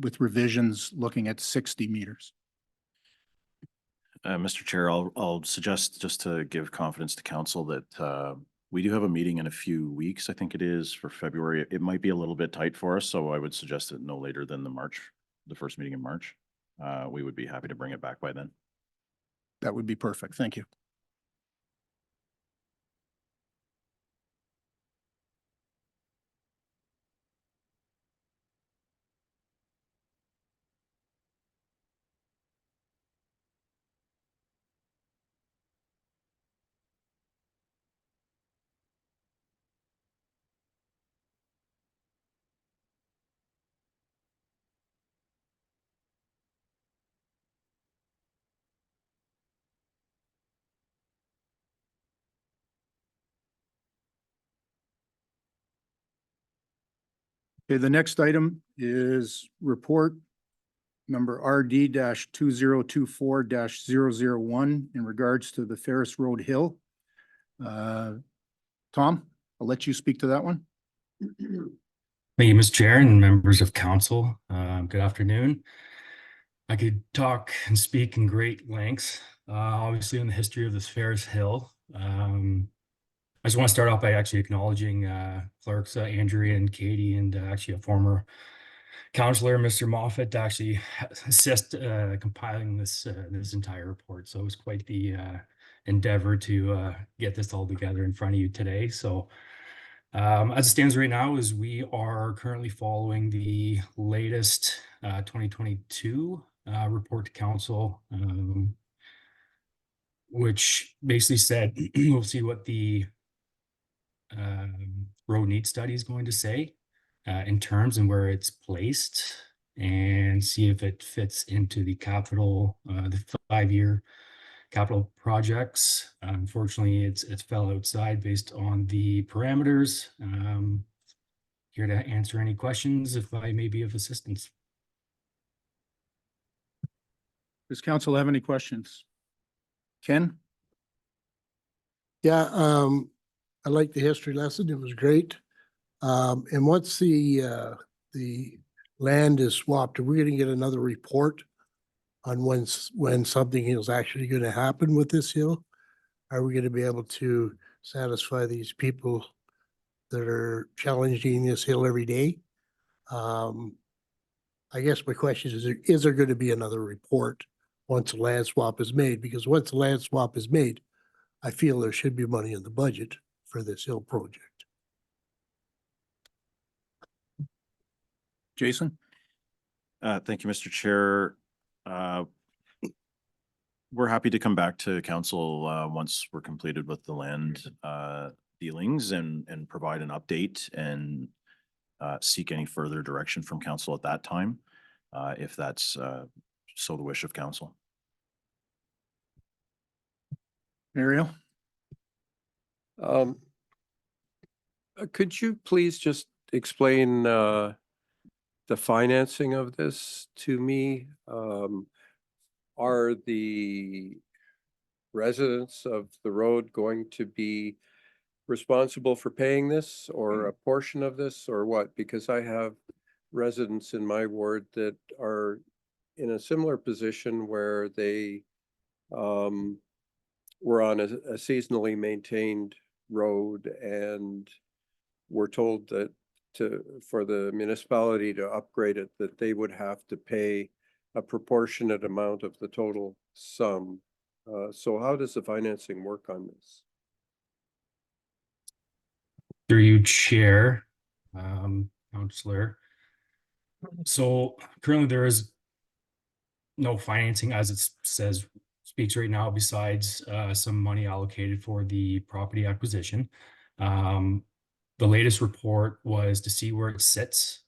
Speaker 1: with revisions looking at 60 meters.
Speaker 13: Mr. Chair, I'll suggest, just to give confidence to council, that we do have a meeting in a few weeks. I think it is for February. It might be a little bit tight for us, so I would suggest that no later than the first meeting in March. We would be happy to bring it back by then.
Speaker 1: That would be perfect. Thank you. Okay, the next item is report number RD-2024-001 in regards to the Ferris Road Hill. Tom, I'll let you speak to that one.
Speaker 14: Thank you, Mr. Chair and members of council. Good afternoon. I could talk and speak in great lengths, obviously, on the history of this Ferris Hill. I just want to start off by actually acknowledging clerks Andrea and Katie, and actually a former counselor, Mr. Moffat, to actually assist compiling this entire report. So it was quite the endeavor to get this all together in front of you today. So as it stands right now, is we are currently following the latest 2022 report to council, which basically said we'll see what the road need study is going to say in terms and where it's placed, and see if it fits into the capital, the 5-year capital projects. Unfortunately, it's fell outside based on the parameters. Here to answer any questions if I may be of assistance.
Speaker 1: Does council have any questions? Ken?
Speaker 15: Yeah, I like the history lesson. It was great. And once the land is swapped, are we gonna get another report on when something is actually gonna happen with this hill? Are we gonna be able to satisfy these people that are challenging this hill every day? I guess my question is there gonna be another report once the land swap is made? Because once the land swap is made, I feel there should be money in the budget for this hill project.
Speaker 1: Jason?
Speaker 13: Thank you, Mr. Chair. We're happy to come back to council once we're completed with the land dealings and provide an update and seek any further direction from council at that time, if that's so the wish of council.
Speaker 1: Mario?
Speaker 10: Could you please just explain the financing of this to me? Are the residents of the road going to be responsible for paying this, or a portion of this, or what? Because I have residents in my ward that are in a similar position where they were on a seasonally maintained road and were told that for the municipality to upgrade it, that they would have to pay a proportionate amount of the total sum. So how does the financing work on this?
Speaker 14: Through you, Chair, Counselor. So currently there is no financing as it speaks right now, besides some money allocated for the property acquisition. The latest report was to see where it sits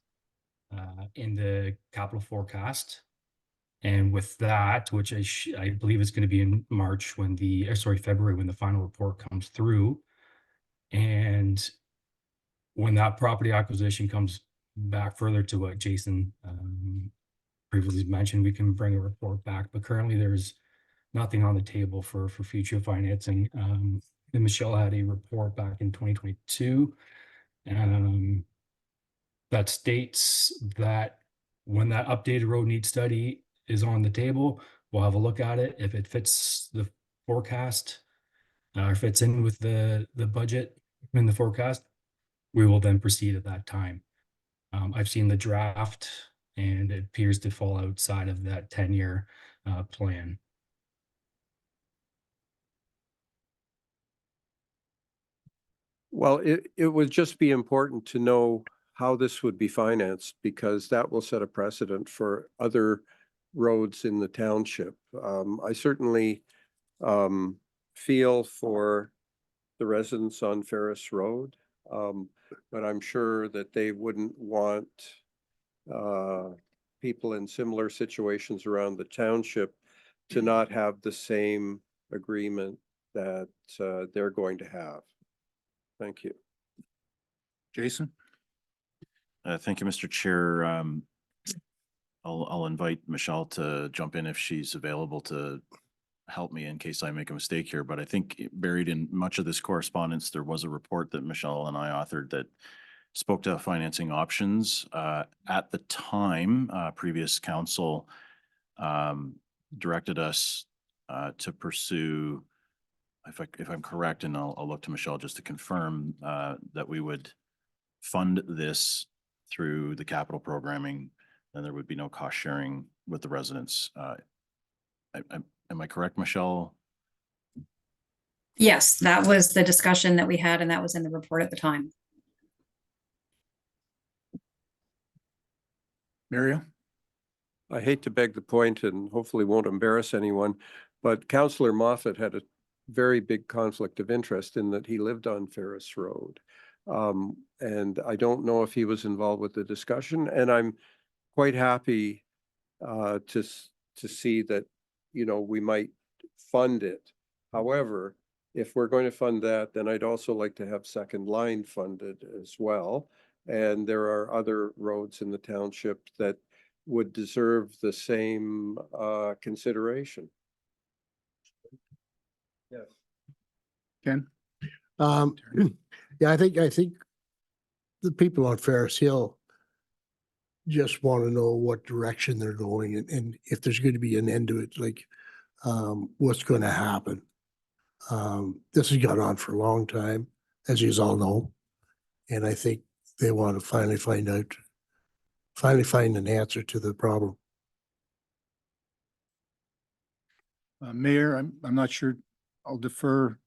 Speaker 14: in the capital forecast. And with that, which I believe is going to be in March when February when the final report comes through. And when that property acquisition comes back further to what Jason previously mentioned, we can bring a report back. But currently there's nothing on the table for future financing. And Michelle had a report back in 2022 that states that when that updated road need study is on the table, we'll have a look at it. If it fits the forecast, or fits in with the budget in the forecast, we will then proceed at that time. I've seen the draft and it appears to fall outside of that 10-year plan.
Speaker 10: Well, it would just be important to know how this would be financed, because that will set a precedent for other roads in the township. I certainly feel for the residents on Ferris Road, but I'm sure that they wouldn't want people in similar situations around the township to not have the same agreement that they're going to have. Thank you.
Speaker 1: Jason?
Speaker 13: Thank you, Mr. Chair. I'll invite Michelle to jump in if she's available to help me in case I make a mistake here. But I think buried in much of this correspondence, there was a report that Michelle and I authored that spoke to financing options. At the time, previous council directed us to pursue if I'm correct, and I'll look to Michelle just to confirm, that we would fund this through the capital programming, then there would be no cost sharing with the residents. Am I correct, Michelle?
Speaker 16: Yes, that was the discussion that we had, and that was in the report at the time.
Speaker 1: Mario?
Speaker 10: I hate to beg the point and hopefully won't embarrass anyone, but Councillor Moffat had a very big conflict of interest in that he lived on Ferris Road. And I don't know if he was involved with the discussion, and I'm quite happy to see that, you know, we might fund it. However, if we're going to fund that, then I'd also like to have second line funded as well. And there are other roads in the township that would deserve the same consideration. Yes.
Speaker 1: Ken?
Speaker 15: Yeah, I think the people on Ferris Hill just want to know what direction they're going and if there's going to be an end to it, like what's going to happen. This has gone on for a long time, as you all know, and I think they want to finally find an answer to the problem.
Speaker 1: Mayor, I'm not sure. I'll defer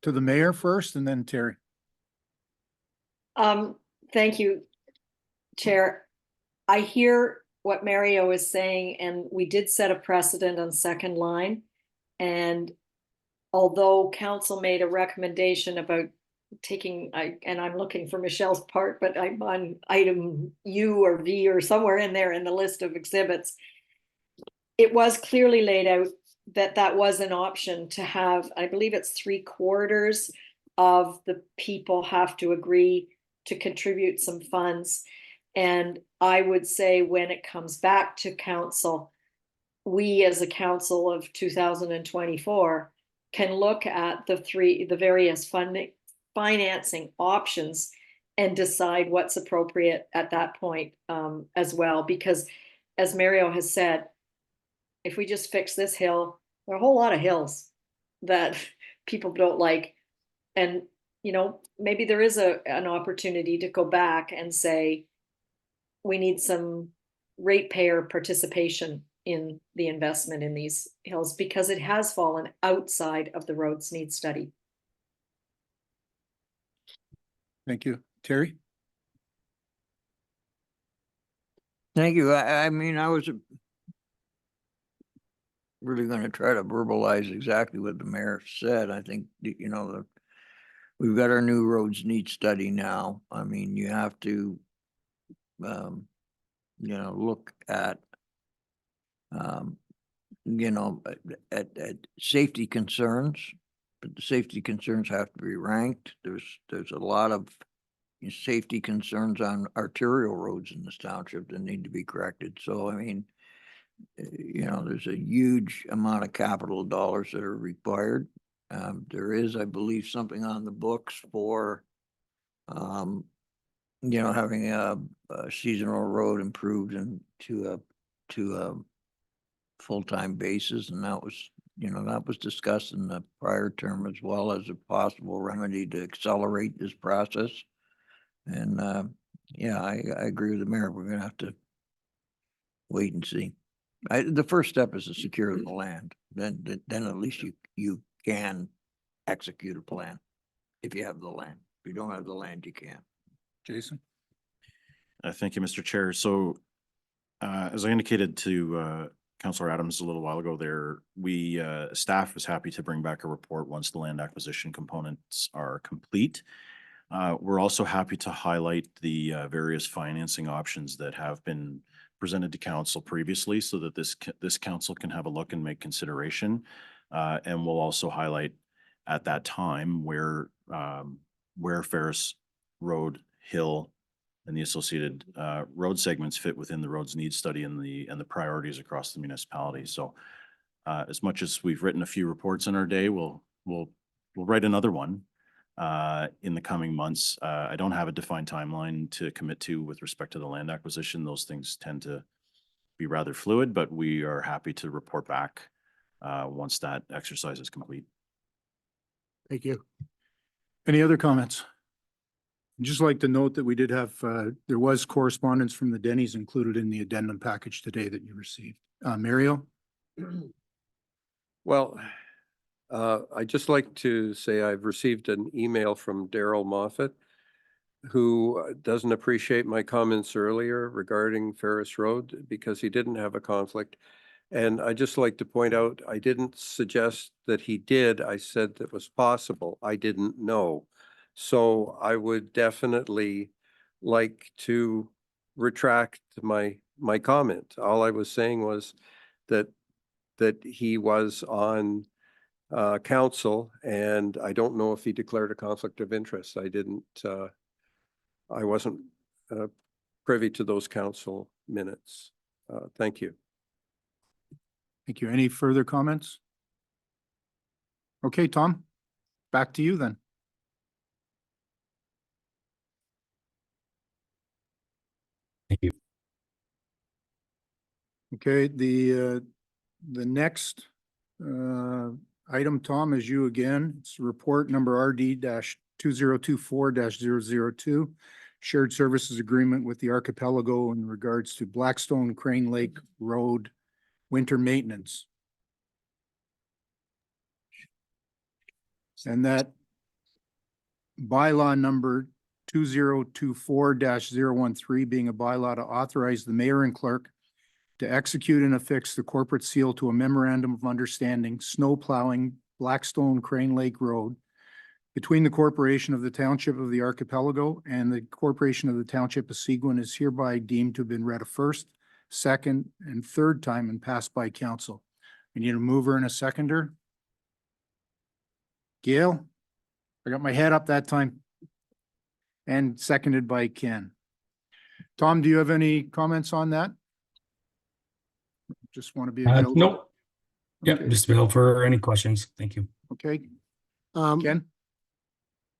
Speaker 1: to the mayor first and then Terry.
Speaker 11: Thank you, Chair. I hear what Mario is saying, and we did set a precedent on second line. And although council made a recommendation about taking, and I'm looking for Michelle's part, but I'm on item U or V or somewhere in there in the list of exhibits. It was clearly laid out that that was an option to have, I believe it's 3/4 of the people have to agree to contribute some funds. And I would say when it comes back to council, we as a council of 2024 can look at the various financing options and decide what's appropriate at that point as well. Because as Mario has said, if we just fix this hill, there are a whole lot of hills that people don't like. And, you know, maybe there is an opportunity to go back and say, we need some ratepayer participation in the investment in these hills because it has fallen outside of the roads need study.
Speaker 1: Thank you. Terry?
Speaker 5: Thank you. I mean, I was really going to try to verbalize exactly what the mayor said. I think, you know, we've got our new roads need study now. I mean, you have to, you know, look at, you know, at safety concerns, but the safety concerns have to be ranked. There's a lot of safety concerns on arterial roads in this township that need to be corrected. So, I mean, you know, there's a huge amount of capital dollars that are required. There is, I believe, something on the books for, you know, having a seasonal road improved to a full-time basis, and that was, you know, that was discussed in the prior term as well as a possible remedy to accelerate this process. And yeah, I agree with the mayor. We're gonna have to wait and see. The first step is to secure the land. Then at least you can execute a plan if you have the land. If you don't have the land, you can't.
Speaker 1: Jason?
Speaker 13: Thank you, Mr. Chair. So as I indicated to Councillor Adams a little while ago there, staff is happy to bring back a report once the land acquisition components are complete. We're also happy to highlight the various financing options that have been presented to council previously so that this council can have a look and make consideration. And we'll also highlight at that time where Ferris Road, Hill, and the associated road segments fit within the roads needs study and the priorities across the municipality. So as much as we've written a few reports in our day, we'll write another one in the coming months. I don't have a defined timeline to commit to with respect to the land acquisition. Those things tend to be rather fluid, but we are happy to report back once that exercise is complete.
Speaker 15: Thank you.
Speaker 1: Any other comments? I'd just like to note that we did have, there was correspondence from the Denny's included in the addendum package today that you received. Mario?
Speaker 10: Well, I'd just like to say I've received an email from Daryl Moffett, who doesn't appreciate my comments earlier regarding Ferris Road because he didn't have a conflict. And I just like to point out, I didn't suggest that he did. I said that was possible. I didn't know. So I would definitely like to retract my comment. All I was saying was that he was on council, and I don't know if he declared a conflict of interest. I wasn't privy to those council minutes. Thank you.
Speaker 1: Thank you. Any further comments? Okay, Tom, back to you then.
Speaker 14: Thank you.
Speaker 1: Okay, the next item, Tom, is you again. It's report number RD-2024-002, shared services agreement with the Archipelago in regards to Blackstone Crane Lake Road winter maintenance. And that bylaw number 2024-013 being a bylaw to authorize the mayor and clerk to execute and affix the corporate seal to a memorandum of understanding, snow plowing Blackstone Crane Lake Road between the corporation of the Township of the Archipelago and the corporation of the Township of Seguin is hereby deemed to have been read a first, second, and third time and passed by council. We need a mover and a seconder. Gail, I got my head up that time. And seconded by Ken. Tom, do you have any comments on that? Just want to be available.
Speaker 14: Nope. Yep,
Speaker 1: Okay.
Speaker 14: just available for any questions. Thank you.
Speaker 1: Okay, Ken?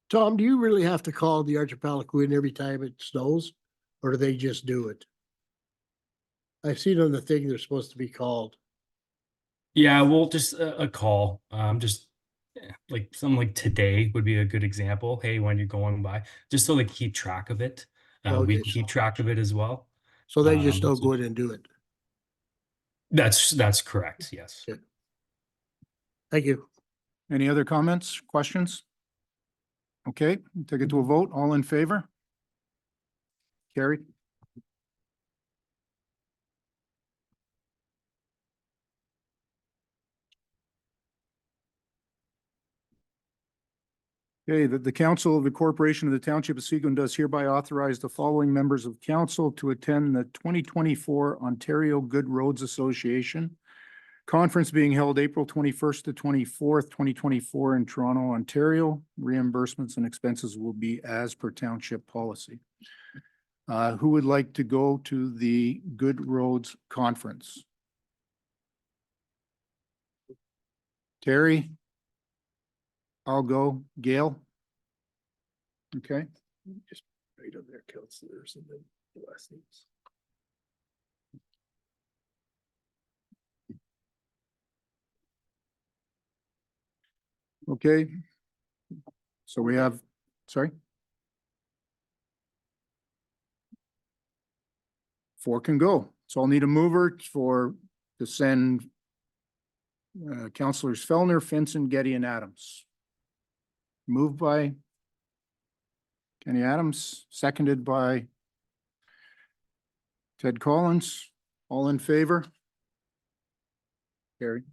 Speaker 15: Tom, do you really have to call the Archipelago in every time it snows, or do they just do it? I've seen on the thing they're supposed to be called.
Speaker 14: Yeah, well, just a call. Like something like today would be a good example. Hey, when you're going by, just so they keep track of it. We
Speaker 15: Okay,
Speaker 14: can keep track of it as well.
Speaker 15: So they just don't
Speaker 14: So
Speaker 15: go in and do it.
Speaker 14: that's correct. Yes.
Speaker 15: Okay. Thank you.
Speaker 1: Any other comments, questions? Okay, take it to a vote. All in favor? Carried. Okay, the Council of the Corporation of the Township of Seguin does hereby authorize the following members of council to attend the 2024 Ontario Good Roads Association conference being held April 21st to 24th, 2024 in Toronto, Ontario. Reimbursements and expenses will be as per township policy. Who would like to go to the Good Roads Conference? Terry? I'll go. Gail? Okay.
Speaker 10: Just right on there, councilors, and then the last names.
Speaker 1: Okay. So we have, sorry? 4 can go. So I'll need a mover to send Councilors Fellner, Finson, Getty, and Adams. Moved by Kenny Adams, seconded by Ted Collins. All in favor? Carried.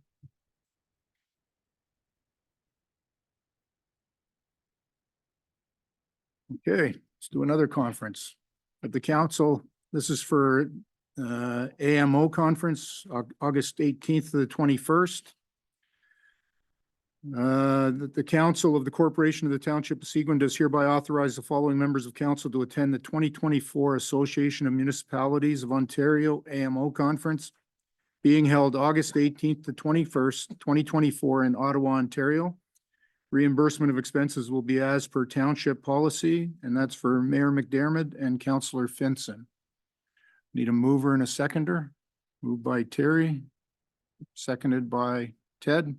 Speaker 1: Okay, let's do another conference. At the council, this is for AMO conference, August 18th to the 21st. The Council of the Corporation of the Township of Seguin does hereby authorize the following members of council to attend the 2024 Association of Municipalities of Ontario AMO Conference being held August 18th to 21st, 2024 in Ottawa, Ontario. Reimbursement of expenses will be as per township policy, and that's for Mayor McDermott and Councillor Finson. Need a mover and a seconder. Moved by Terry, seconded by Ted.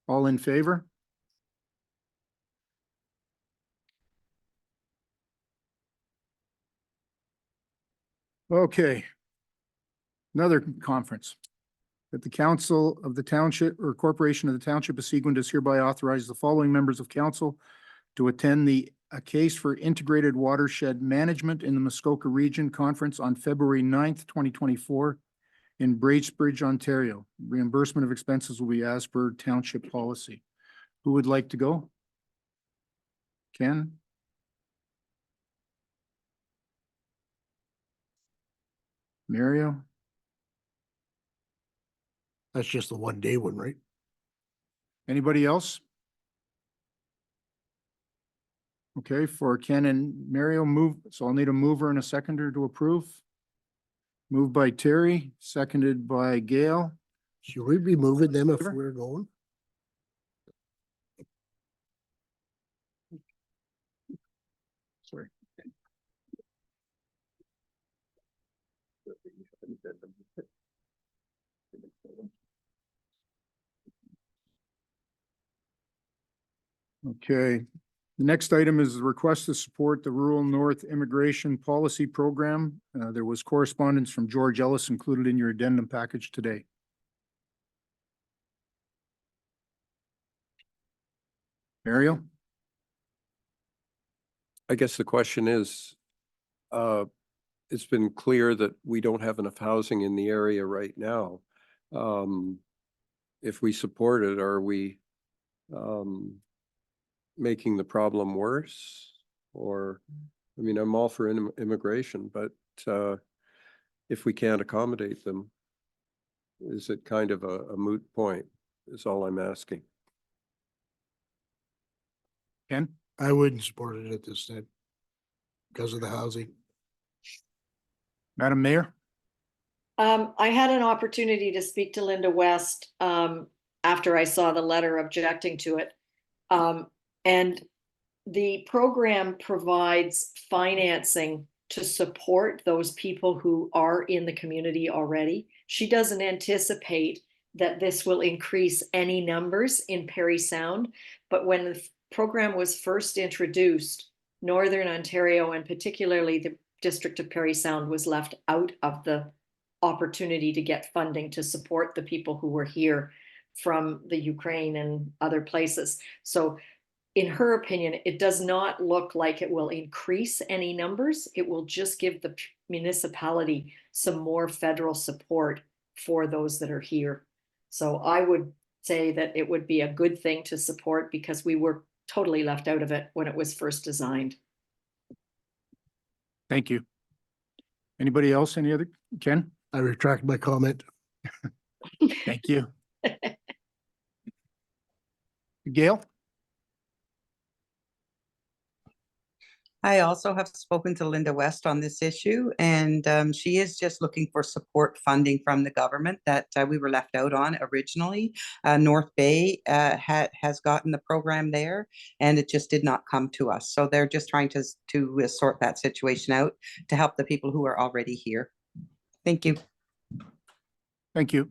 Speaker 1: All in favor? Okay. Another conference. That the council of the township or corporation of the township of Seguin does hereby authorize the following members of council to attend a case for integrated watershed management in the Muskoka Region Conference on February 9th, 2024 in Bracebridge, Ontario. Reimbursement of expenses will be as per township policy. Who would like to go? Ken? Mario?
Speaker 15: That's just the 1 day one, right?
Speaker 1: Anybody else? Okay, for Ken and Mario, move, so I'll need a mover and a seconder to approve. Moved by Terry, seconded by Gail.
Speaker 15: Should we be moving them if
Speaker 1: Favor?
Speaker 15: we're going?
Speaker 1: Sorry. Okay, the next item is the request to support the Rural North Immigration Policy Program. There was correspondence from George Ellis included in your addendum package today. Mario?
Speaker 10: I guess the question is, it's been clear that we don't have enough housing in the area right now. If we support it, are we making the problem worse? Or, I mean, I'm all for immigration, but if we can't accommodate them, is it kind of a moot point, is all I'm asking.
Speaker 1: Ken?
Speaker 15: I wouldn't support it at this time because of the housing.
Speaker 1: Madam Mayor?
Speaker 11: I had an opportunity to speak to Linda West after I saw the letter objecting to it. And the program provides financing to support those people who are in the community already. She doesn't anticipate that this will increase any numbers in Parry Sound, but when the program was first introduced, Northern Ontario and particularly the District of Parry Sound was left out of the opportunity to get funding to support the people who were here from the Ukraine and other places. So in her opinion, it does not look like it will increase any numbers. It will just give the municipality some more federal support for those that are here. So I would say that it would be a good thing to support because we were totally left out of it when it was first designed.
Speaker 1: Thank you. Anybody else? Any other? Ken?
Speaker 15: I retract my comment.
Speaker 1: Thank you. Gail?
Speaker 12: I also have spoken to Linda West on this issue, and she is just looking for support funding from the government that we were left out on originally. North Bay has gotten the program there, and it just did not come to us. So they're just trying to sort that situation out to help the people who are already here. Thank you.
Speaker 1: Thank you.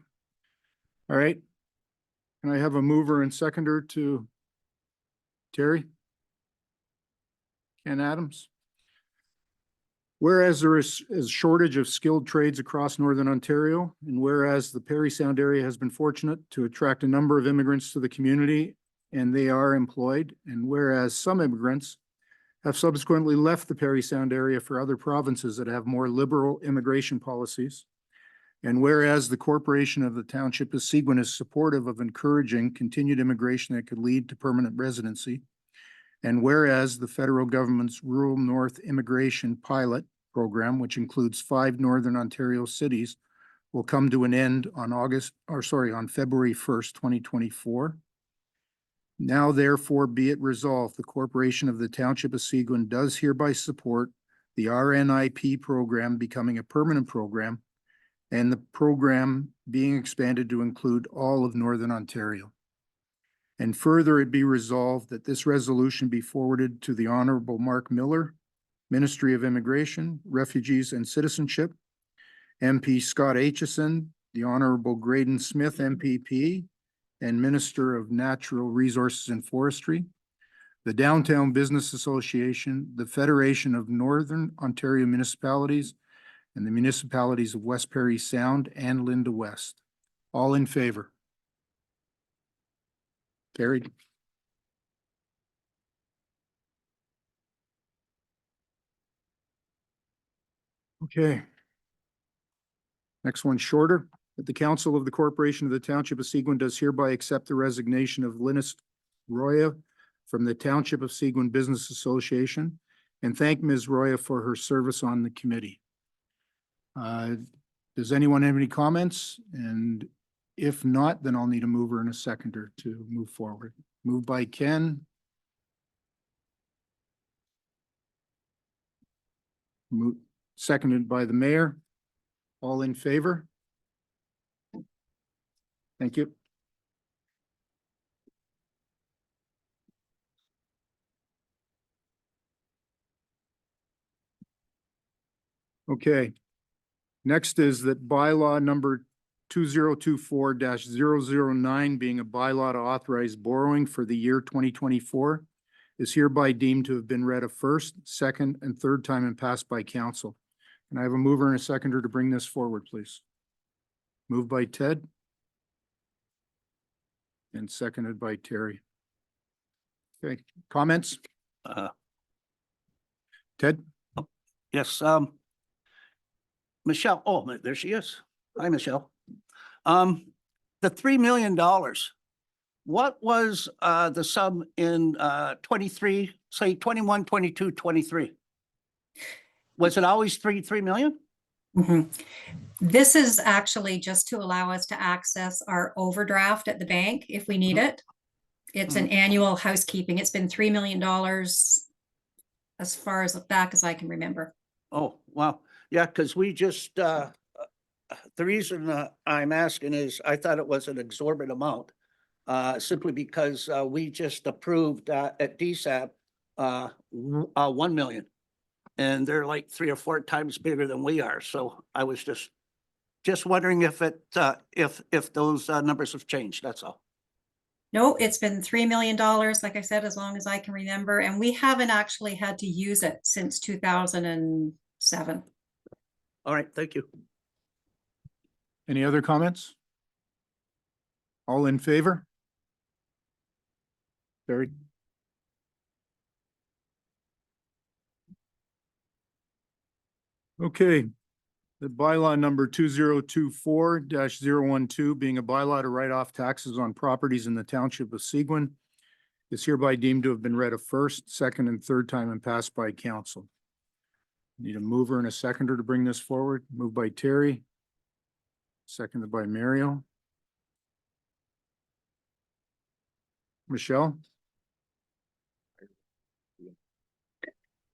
Speaker 1: All right. Can I have a mover and seconder to Terry? Ken Adams? Whereas there is a shortage of skilled trades across Northern Ontario, and whereas the Parry Sound area has been fortunate to attract a number of immigrants to the community and they are employed, and whereas some immigrants have subsequently left the Parry Sound area for other provinces that have more liberal immigration policies, and whereas the corporation of the Township of Seguin is supportive of encouraging continued immigration that could lead to permanent residency, and whereas the federal government's Rural North Immigration Pilot Program, which includes 5 Northern Ontario cities, will come to an end on February 1st, 2024. Now therefore be it resolved, the corporation of the Township of Seguin does hereby support the RNIP program becoming a permanent program and the program being expanded to include all of Northern Ontario. And further, it be resolved that this resolution be forwarded to the Honorable Mark Miller, Ministry of Immigration, Refugees and Citizenship, MP Scott Aitchison, the Honorable Graydon Smith, MPP, and Minister of Natural Resources and Forestry, the Downtown Business Association, the Federation of Northern Ontario Municipalities, and the municipalities of West Perry Sound and Linda West. All in favor? Carried. Okay. Next one shorter. That the Council of the Corporation of the Township of Seguin does hereby accept the resignation of Linus Roya from the Township of Seguin Business Association and thank Ms. Roya for her service on the committee. Does anyone have any comments? And if not, then I'll need a mover and a seconder to move forward. Moved by Ken. Seconded by the mayor. All in favor? Thank you. Okay. Next is that bylaw number 2024-009 being a bylaw to authorize borrowing for the year 2024 is hereby deemed to have been read a first, second, and third time and passed by council. Can I have a mover and a seconder to bring this forward, please? Moved by Ted. And seconded by Terry. Okay, comments? Ted?
Speaker 9: Yes, Michelle, oh, there she is. Hi, Michelle. The $3 million, what was the sum in 23, say 21, 22, 23? Was it always $3 million?
Speaker 16: Mhm. This is actually just to allow us to access our overdraft at the bank if we need it. It's an annual housekeeping. It's been $3 million as far as back as I can remember.
Speaker 9: Oh, wow. Yeah, because we just, the reason I'm asking is I thought it was an exorbitant amount. Simply because we just approved at DSAP 1 million. And they're like 3 or 4 times bigger than we are. So I was just wondering if it, if those numbers have changed, that's all.
Speaker 16: No, it's been $3 million, like I said, as long as I can remember. And we haven't actually had to use it since 2007.
Speaker 9: All right, thank you.
Speaker 1: Any other comments? All in favor? Carried. Okay. The bylaw number 2024-012 being a bylaw to write off taxes on properties in the Township of Seguin is hereby deemed to have been read a first, second, and third time and passed by council. Need a mover and a seconder to bring this forward. Moved by Terry. Seconded by Mario. Michelle?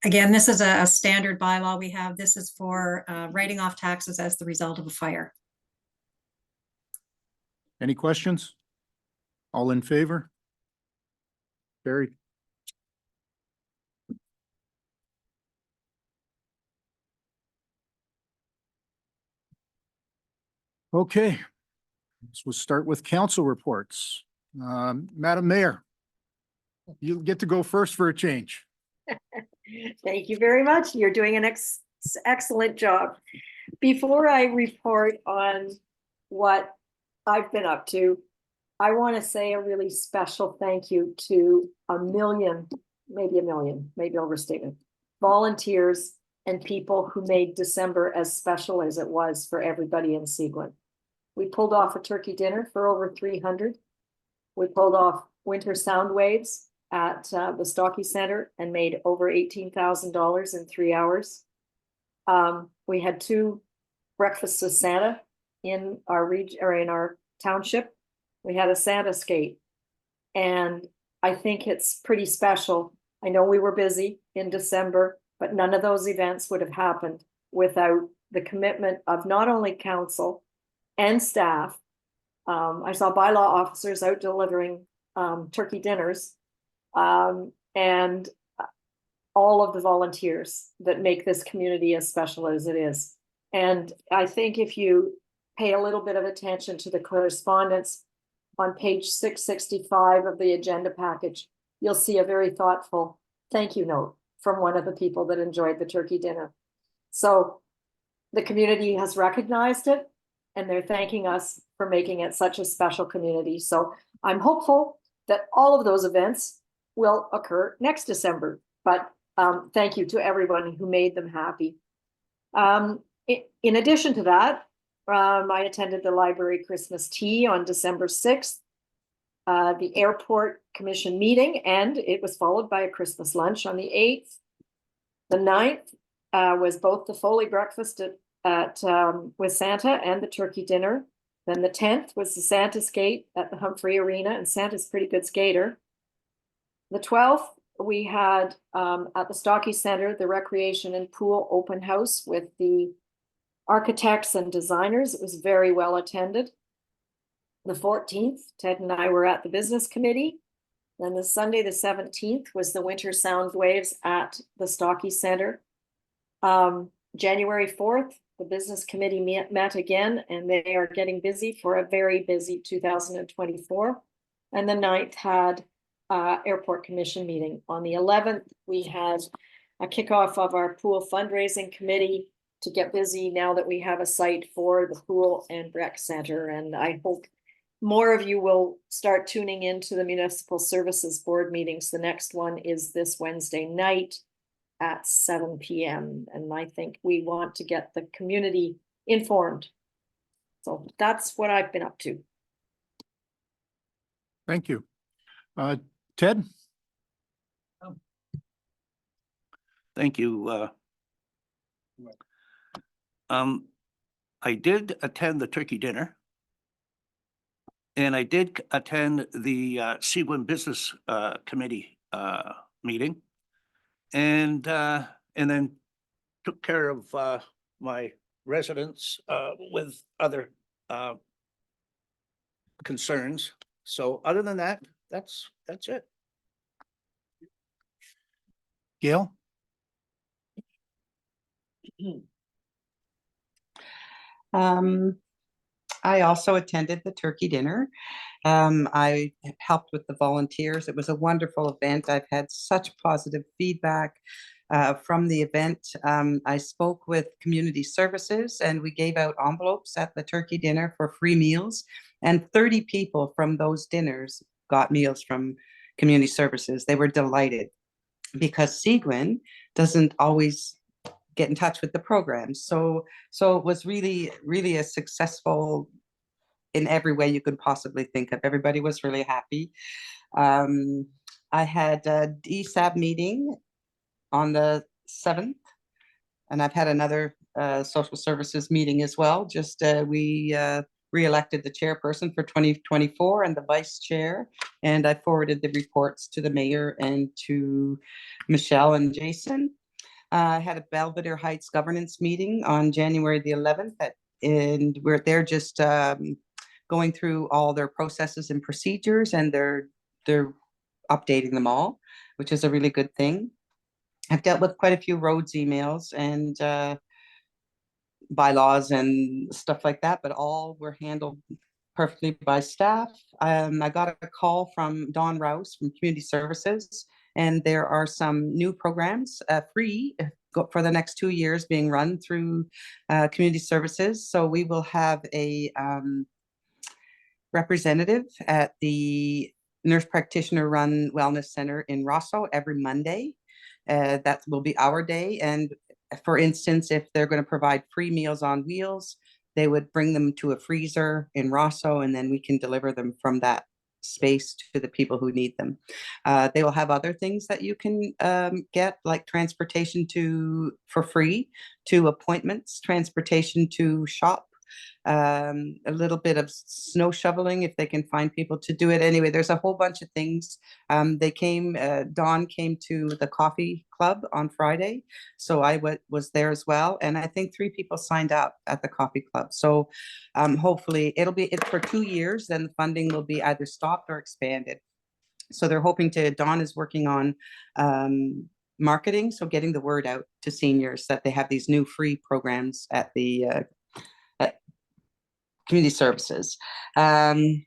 Speaker 16: Again, this is a standard bylaw we have. This is for writing off taxes as the result of a fire.
Speaker 1: Any questions? All in favor? Carried. Okay. So we'll start with council reports. Madam Mayor, you get to go first for a change.
Speaker 11: Thank you very much. You're doing an excellent job. Before I report on what I've been up to, I want to say a really special thank you to a million, maybe overstatement, volunteers and people who made December as special as it was for everybody in Seguin. We pulled off a turkey dinner for over 300. We pulled off winter sound waves at the Stocky Center and made over $18,000 in 3 hours. We had 2 breakfasts with Santa in our region or in our township. We had a Santa skate, and I think it's pretty special. I know we were busy in December, but none of those events would have happened without the commitment of not only council and staff. I saw bylaw officers out delivering turkey dinners, and all of the volunteers that make this community as special as it is. And I think if you pay a little bit of attention to the correspondence on page 665 of the agenda package, you'll see a very thoughtful thank you note from one of the people that enjoyed the turkey dinner. So The community has recognized it and they're thanking us for making it such a special community. So I'm hopeful that all of those events will occur next December. But thank you to everyone who made them happy. In addition to that, I attended the library Christmas tea on December 6th, the airport commission meeting, and it was followed by a Christmas lunch on the 8th. The 9th was both the Foley breakfast with Santa and the turkey dinner. Then the 10th was the Santa skate at the Humphrey Arena, and Santa's a pretty good skater. The 12th, we had at the Stocky Center, the recreation and pool open house with the architects and designers. It was very well attended. The 14th, Ted and I were at the business committee. Then the Sunday, the 17th, was the winter sound waves at the Stocky Center. January 4th, the business committee met again, and they are getting busy for a very busy 2024. And the 9th had airport commission meeting. On the 11th, we had a kickoff of our pool fundraising committee to get busy now that we have a site for the pool and rec center. And I hope more of you will start tuning into the Municipal Services Board meetings. The next one is this Wednesday night at 7 p.m. And I think we want to get the community informed. So that's what I've been up to.
Speaker 1: Thank you. Ted?
Speaker 9: Thank you. I did attend the turkey dinner. And I did attend the Seguin Business Committee meeting. And then took care of my residents with other concerns. So other than that, that's it.
Speaker 1: Gail?
Speaker 12: I also attended the turkey dinner. I helped with the volunteers. It was a wonderful event. I've had such positive feedback from the event. I spoke with community services and we gave out envelopes at the turkey dinner for free meals. And 30 people from those dinners got meals from community services. They were delighted because Seguin doesn't always get in touch with the program. So it was really, really a successful in every way you could possibly think of. Everybody was really happy. I had a DSAB meeting on the 7th, and I've had another social services meeting as well. Just we re-elected the chairperson for 2024 and the vice chair, and I forwarded the reports to the mayor and to Michelle and Jason. I had a Belvedere Heights governance meeting on January the 11th, and they're just going through all their processes and procedures, and they're updating them all, which is a really good thing. I've dealt with quite a few roads emails and bylaws and stuff like that, but all were handled perfectly by staff. I got a call from Don Rouse from Community Services, and there are some new programs free for the next 2 years being run through Community Services. So we will have a representative at the nurse practitioner run wellness center in Rosso every Monday. That will be our day. And for instance, if they're going to provide free meals on wheels, they would bring them to a freezer in Rosso, and then we can deliver them from that space to the people who need them. They will have other things that you can get, like transportation for free to appointments, transportation to shop, a little bit of snow shoveling if they can find people to do it. Anyway, there's a whole bunch of things. Dawn came to the coffee club on Friday, so I was there as well, and I think 3 people signed up at the coffee club. So hopefully it's for 2 years, then the funding will be either stopped or expanded. So they're hoping Dawn is working on marketing, so getting the word out to seniors that they have these new free programs at the Community Services. The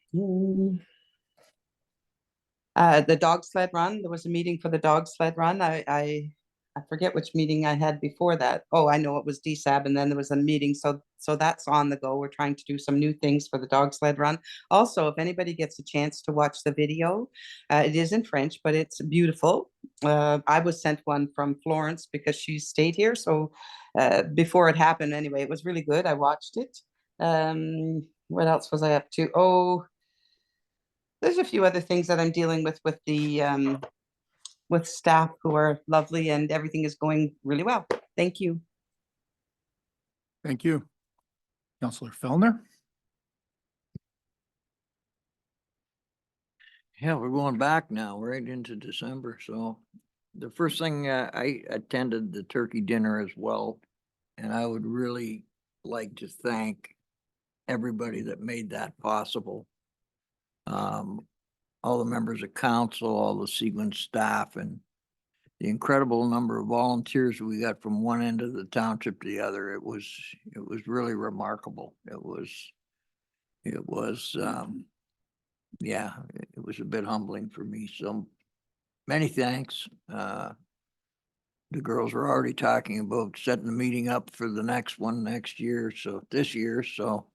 Speaker 12: dog sled run, there was a meeting for the dog sled run. I I forget which meeting I had before that. Oh, I know it was DSAB and then there was a meeting. So that's on the go. We're trying to do some new things for the dog sled run. Also, if anybody gets a chance to watch the video, it is in French, but it's beautiful. I was sent one from Florence because she stayed here. So before it happened, anyway, it was really good. I watched it. What else was I up to? Oh, there's a few other things that I'm dealing with the with staff who are lovely and everything is going really well. Thank you.
Speaker 1: Thank you. Councillor Fellner?
Speaker 5: Yeah, we're going back now, right into December, so the first thing, I attended the turkey dinner as well. And I would really like to thank everybody that made that possible. All the members of council, all the Seguin staff, and the incredible number of volunteers we got from one end of the township to the other. It was really remarkable. It was, yeah, it was a bit humbling for me. So many thanks. The girls were already talking about setting the meeting up for the next one next year. So this year, so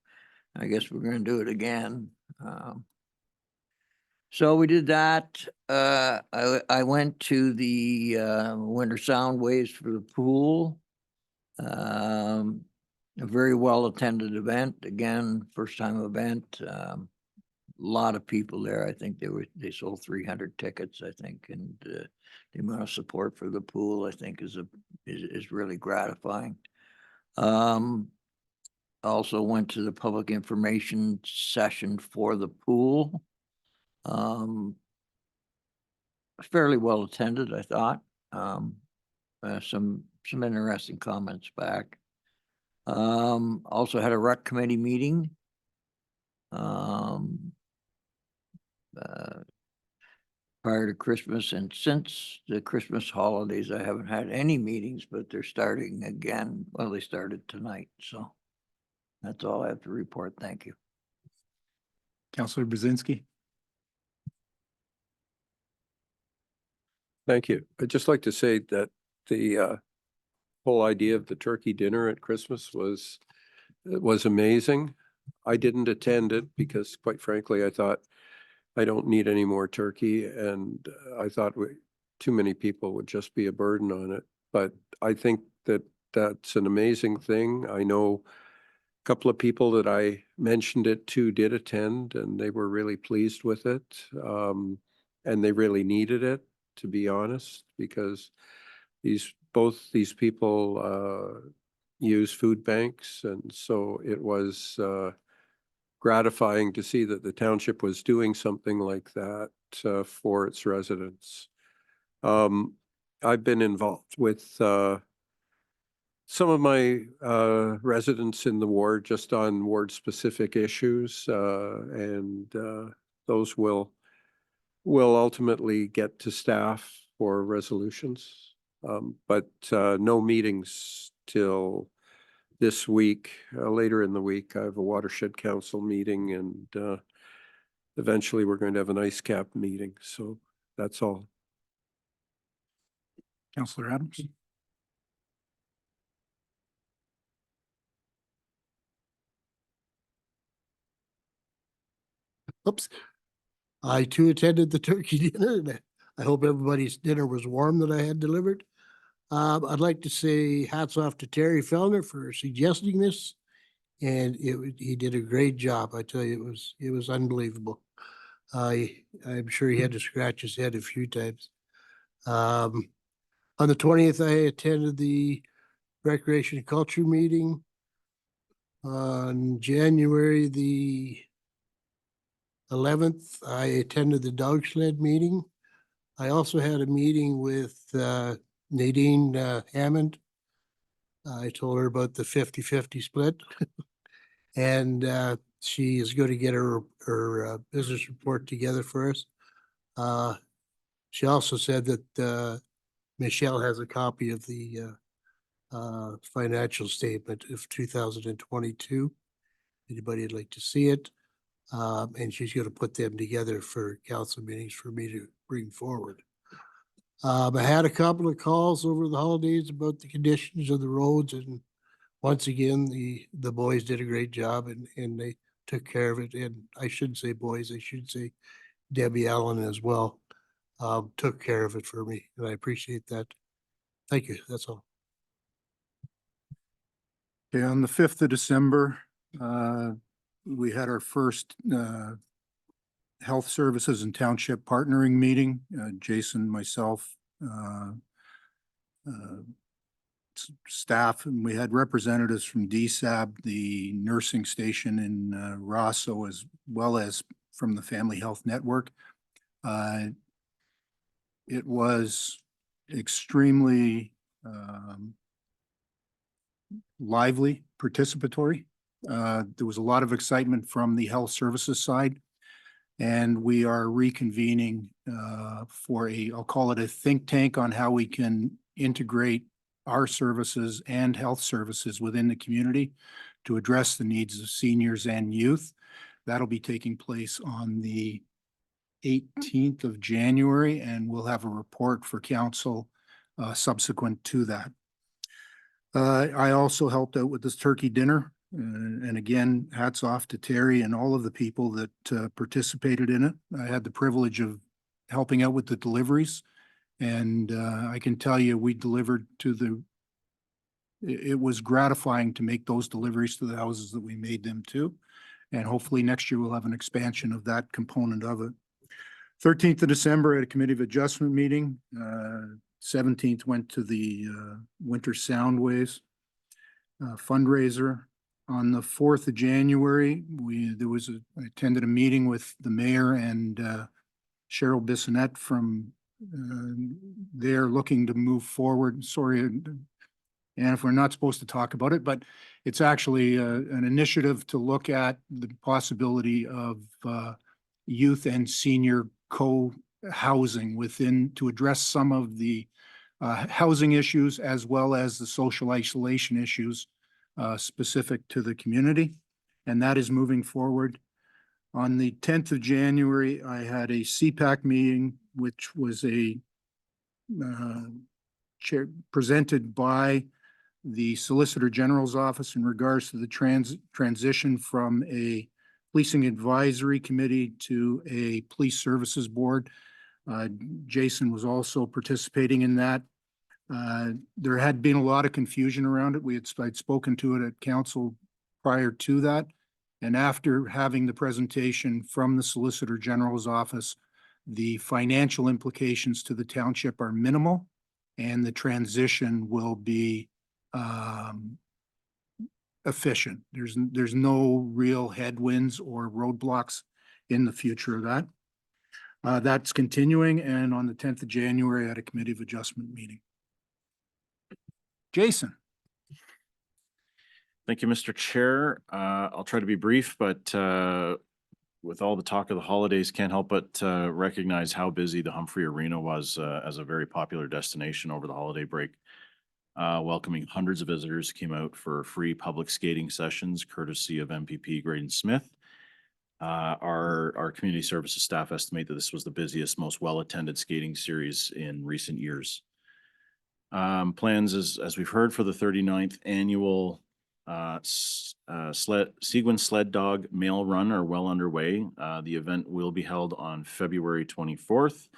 Speaker 5: I guess we're going to do it again. So we did that. I went to the winter sound waves for the pool. A very well attended event. Again, first time event. A lot of people there. I think they sold 300 tickets, I think, and the amount of support for the pool, I think, is really gratifying. Also went to the public information session for the pool. Fairly well attended, I thought. Some interesting comments back. Also had a rec committee meeting. Prior to Christmas, and since the Christmas holidays, I haven't had any meetings, but they're starting again. Well, they started tonight, so that's all I have to report. Thank you.
Speaker 1: Councillor Brzezinski?
Speaker 10: Thank you. I'd just like to say that the whole idea of the turkey dinner at Christmas was amazing. I didn't attend it because, quite frankly, I thought I don't need any more turkey, and I thought too many people would just be a burden on it. But I think that that's an amazing thing. I know a couple of people that I mentioned it to did attend, and they were really pleased with it. And they really needed it, to be honest, because both these people use food banks, and so it was gratifying to see that the township was doing something like that for its residents. I've been involved with some of my residents in the ward just on ward specific issues, and those will ultimately get to staff for resolutions. But no meetings till this week. Later in the week, I have a watershed council meeting, and eventually we're going to have an ice cap meeting. So that's all.
Speaker 1: Councillor Adams?
Speaker 15: Oops. I too attended the turkey dinner, and I hope everybody's dinner was warm that I had delivered. I'd like to say hats off to Terry Fellner for suggesting this, and he did a great job. I tell you, it was unbelievable. I'm sure he had to scratch his head a few times. On the 20th, I attended the Recreation and Culture meeting. On January the 11th, I attended the dog sled meeting. I also had a meeting with Nadine Hammond. I told her about the 50-50 split. And she is going to get her business report together for us. She also said that Michelle has a copy of the financial statement of 2022. Anybody would like to see it? And she's going to put them together for council meetings for me to bring forward. I had a couple of calls over the holidays about the conditions of the roads, and once again, the boys did a great job and they took care of it. And I shouldn't say boys, I should say Debbie Allen as well, took care of it for me, and I appreciate that. Thank you, that's all.
Speaker 1: Okay, on the 5th of December, we had our first Health Services and Township Partnering Meeting. Jason, myself, staff, and we had representatives from DSAB, the nursing station in Rosso, as well as from the Family Health Network. It was extremely lively, participatory. There was a lot of excitement from the health services side, and we are reconvening for I'll call it a think tank on how we can integrate our services and health services within the community to address the needs of seniors and youth. That'll be taking place on the 18th of January, and we'll have a report for council subsequent to that. I also helped out with this turkey dinner. And again, hats off to Terry and all of the people that participated in it. I had the privilege of helping out with the deliveries. And I can tell you, we delivered to it was gratifying to make those deliveries to the houses that we made them to. And hopefully next year we'll have an expansion of that component of it. 13th of December at a committee of adjustment meeting. 17th went to the Winter Sound Waves fundraiser. On the 4th of January, I attended a meeting with the mayor and Cheryl Bissonette from they're looking to move forward. Sorry, and if we're not supposed to talk about it, but it's actually an initiative to look at the possibility of youth and senior co-housing to address some of the housing issues as well as the social isolation issues specific to the community. And that is moving forward. On the 10th of January, I had a CPAC meeting, which was presented by the Solicitor General's office in regards to the transition from a policing advisory committee to a police services board. Jason was also participating in that. There had been a lot of confusion around it. I'd spoken to it at council prior to that. And after having the presentation from the Solicitor General's office, the financial implications to the township are minimal, and the transition will be efficient. There's no real headwinds or roadblocks in the future of that. That's continuing, and on the 10th of January at a committee of adjustment meeting. Jason.
Speaker 13: Thank you, Mr. Chair. I'll try to be brief, but with all the talk of the holidays, can't help but recognize how busy the Humphrey Arena was as a very popular destination over the holiday break. Welcoming hundreds of visitors came out for free public skating sessions, courtesy of MPP Graydon Smith. Our community services staff estimate that this was the busiest, most well-attended skating series in recent years. Plans, as we've heard, for the 39th annual Seguin Sled Dog Mail Run are well underway. The event will be held on February 24th.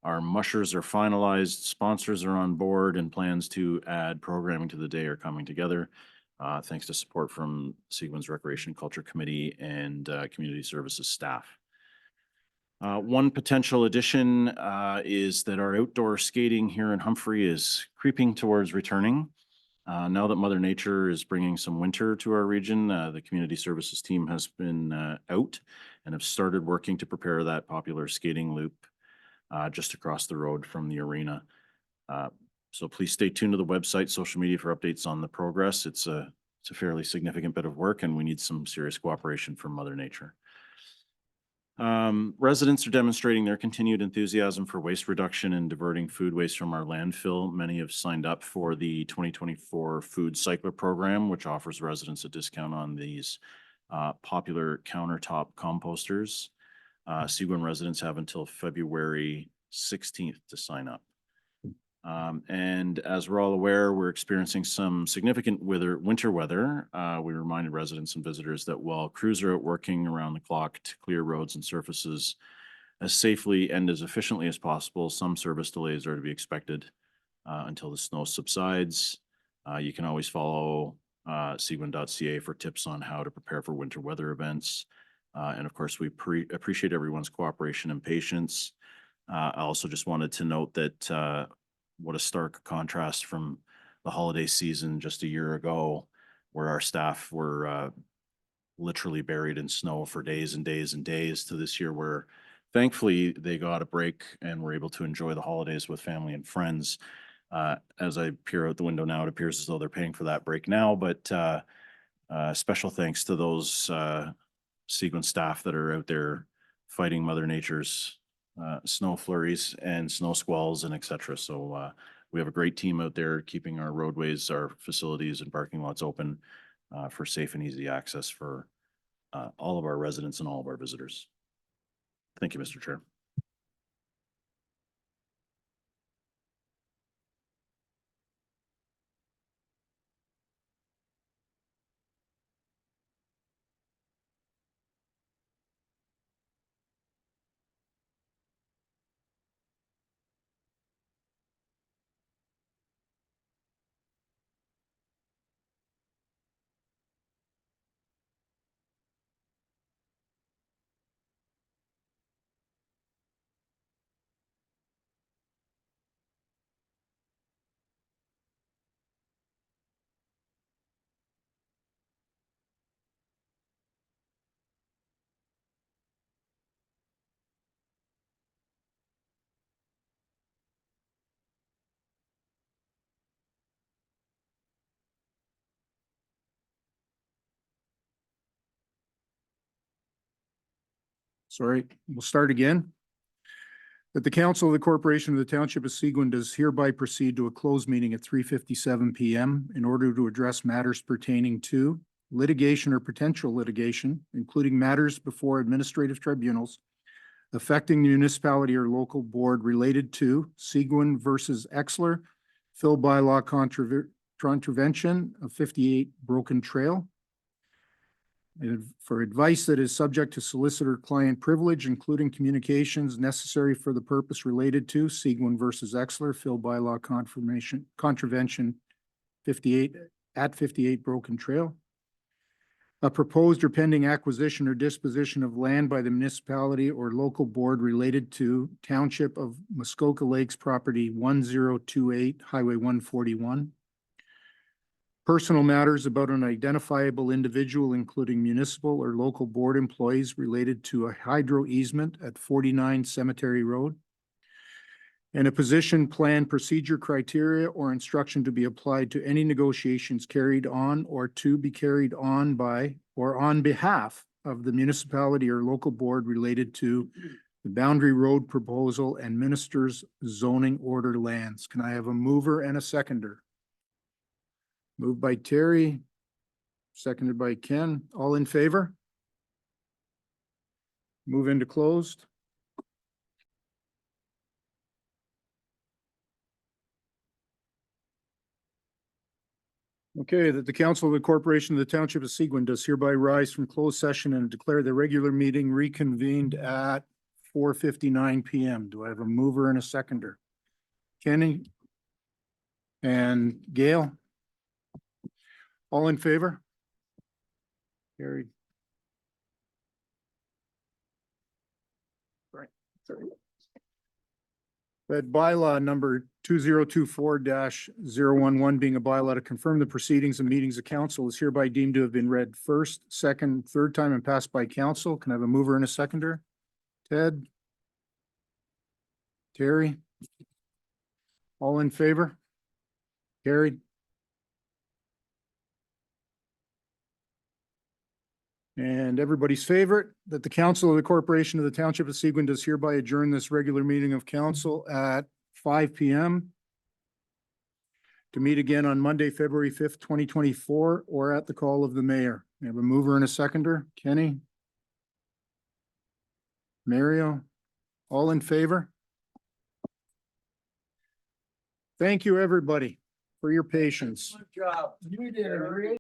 Speaker 13: Our mushers are finalized, sponsors are on board, and plans to add programming to the day are coming together. Thanks to support from Seguin's Recreation Culture Committee and Community Services staff. One potential addition is that our outdoor skating here in Humphrey is creeping towards returning. Now that Mother Nature is bringing some winter to our region, the Community Services team has been out and have started working to prepare that popular skating loop just across the road from the arena. So please stay tuned to the website, social media for updates on the progress. It's a fairly significant bit of work, and we need some serious cooperation from Mother Nature. Residents are demonstrating their continued enthusiasm for waste reduction and diverting food waste from our landfill. Many have signed up for the 2024 Food Cycler program, which offers residents a discount on these popular countertop composters. Seguin residents have until February 16th to sign up. And as we're all aware, we're experiencing some significant winter weather. We reminded residents and visitors that while crews are out working around the clock to clear roads and surfaces as safely and as efficiently as possible, some service delays are to be expected until the snow subsides. You can always follow seguin.ca for tips on how to prepare for winter weather events. And of course, we appreciate everyone's cooperation and patience. I also just wanted to note that what a stark contrast from the holiday season just a year ago, where our staff were literally buried in snow for days and days and days, to this year where thankfully they got a break and were able to enjoy the holidays with family and friends. As I peer out the window now, it appears as though they're paying for that break now, but special thanks to those Seguin staff that are out there fighting Mother Nature's snow flurries and snow squalls and et cetera. So we have a great team out there keeping our roadways, our facilities and parking lots open for safe and easy access for all of our residents and all of our visitors. Thank you, Mr. Chair.
Speaker 1: Sorry, we'll start again. That the council of the corporation of the township of Seguin does hereby proceed to a closed meeting at 3:57 PM in order to address matters pertaining to litigation or potential litigation, including matters before administrative tribunals affecting the municipality or local board related to Seguin versus Exler, fill bylaw contravention of 58 Broken Trail, and for advice that is subject to solicitor-client privilege, including communications necessary for the purpose related to Seguin versus Exler, fill bylaw contravention 58 Broken Trail. A proposed or pending acquisition or disposition of land by the municipality or local board related to Township of Muskoka Lakes property 1028 Highway 141. Personal matters about an identifiable individual, including municipal or local board employees related to a hydro easement at 49 Cemetery Road. And a position, plan, procedure, criteria, or instruction to be applied to any negotiations carried on or to be carried on by or on behalf of the municipality or local board related to the Boundary Road proposal and ministers zoning order lands. Can I have a mover and a seconder? Moved by Terry, seconded by Ken. All in favor? Move into closed. Okay, that the council of the corporation of the township of Seguin does hereby rise from closed session and declare the regular meeting reconvened at 4:59 PM. Do I have a mover and a seconder? Kenny and Gail? All in favor? Carried. Right. Sorry. That bylaw number 2024-011 being a bylaw to confirm the proceedings and meetings of council is hereby deemed to have been read first, second, third time and passed by council. Can I have a mover and a seconder? Ted? Terry? All in favor? Carried. And everybody's favorite, that the council of the corporation of the township of Seguin does hereby adjourn this regular meeting of council at 5 PM to meet again on Monday, February 5th, 2024, or at the call of the mayor. We have a mover and a seconder. Kenny? Mario? All in favor? Thank you, everybody, for your patience.
Speaker 15: You did a great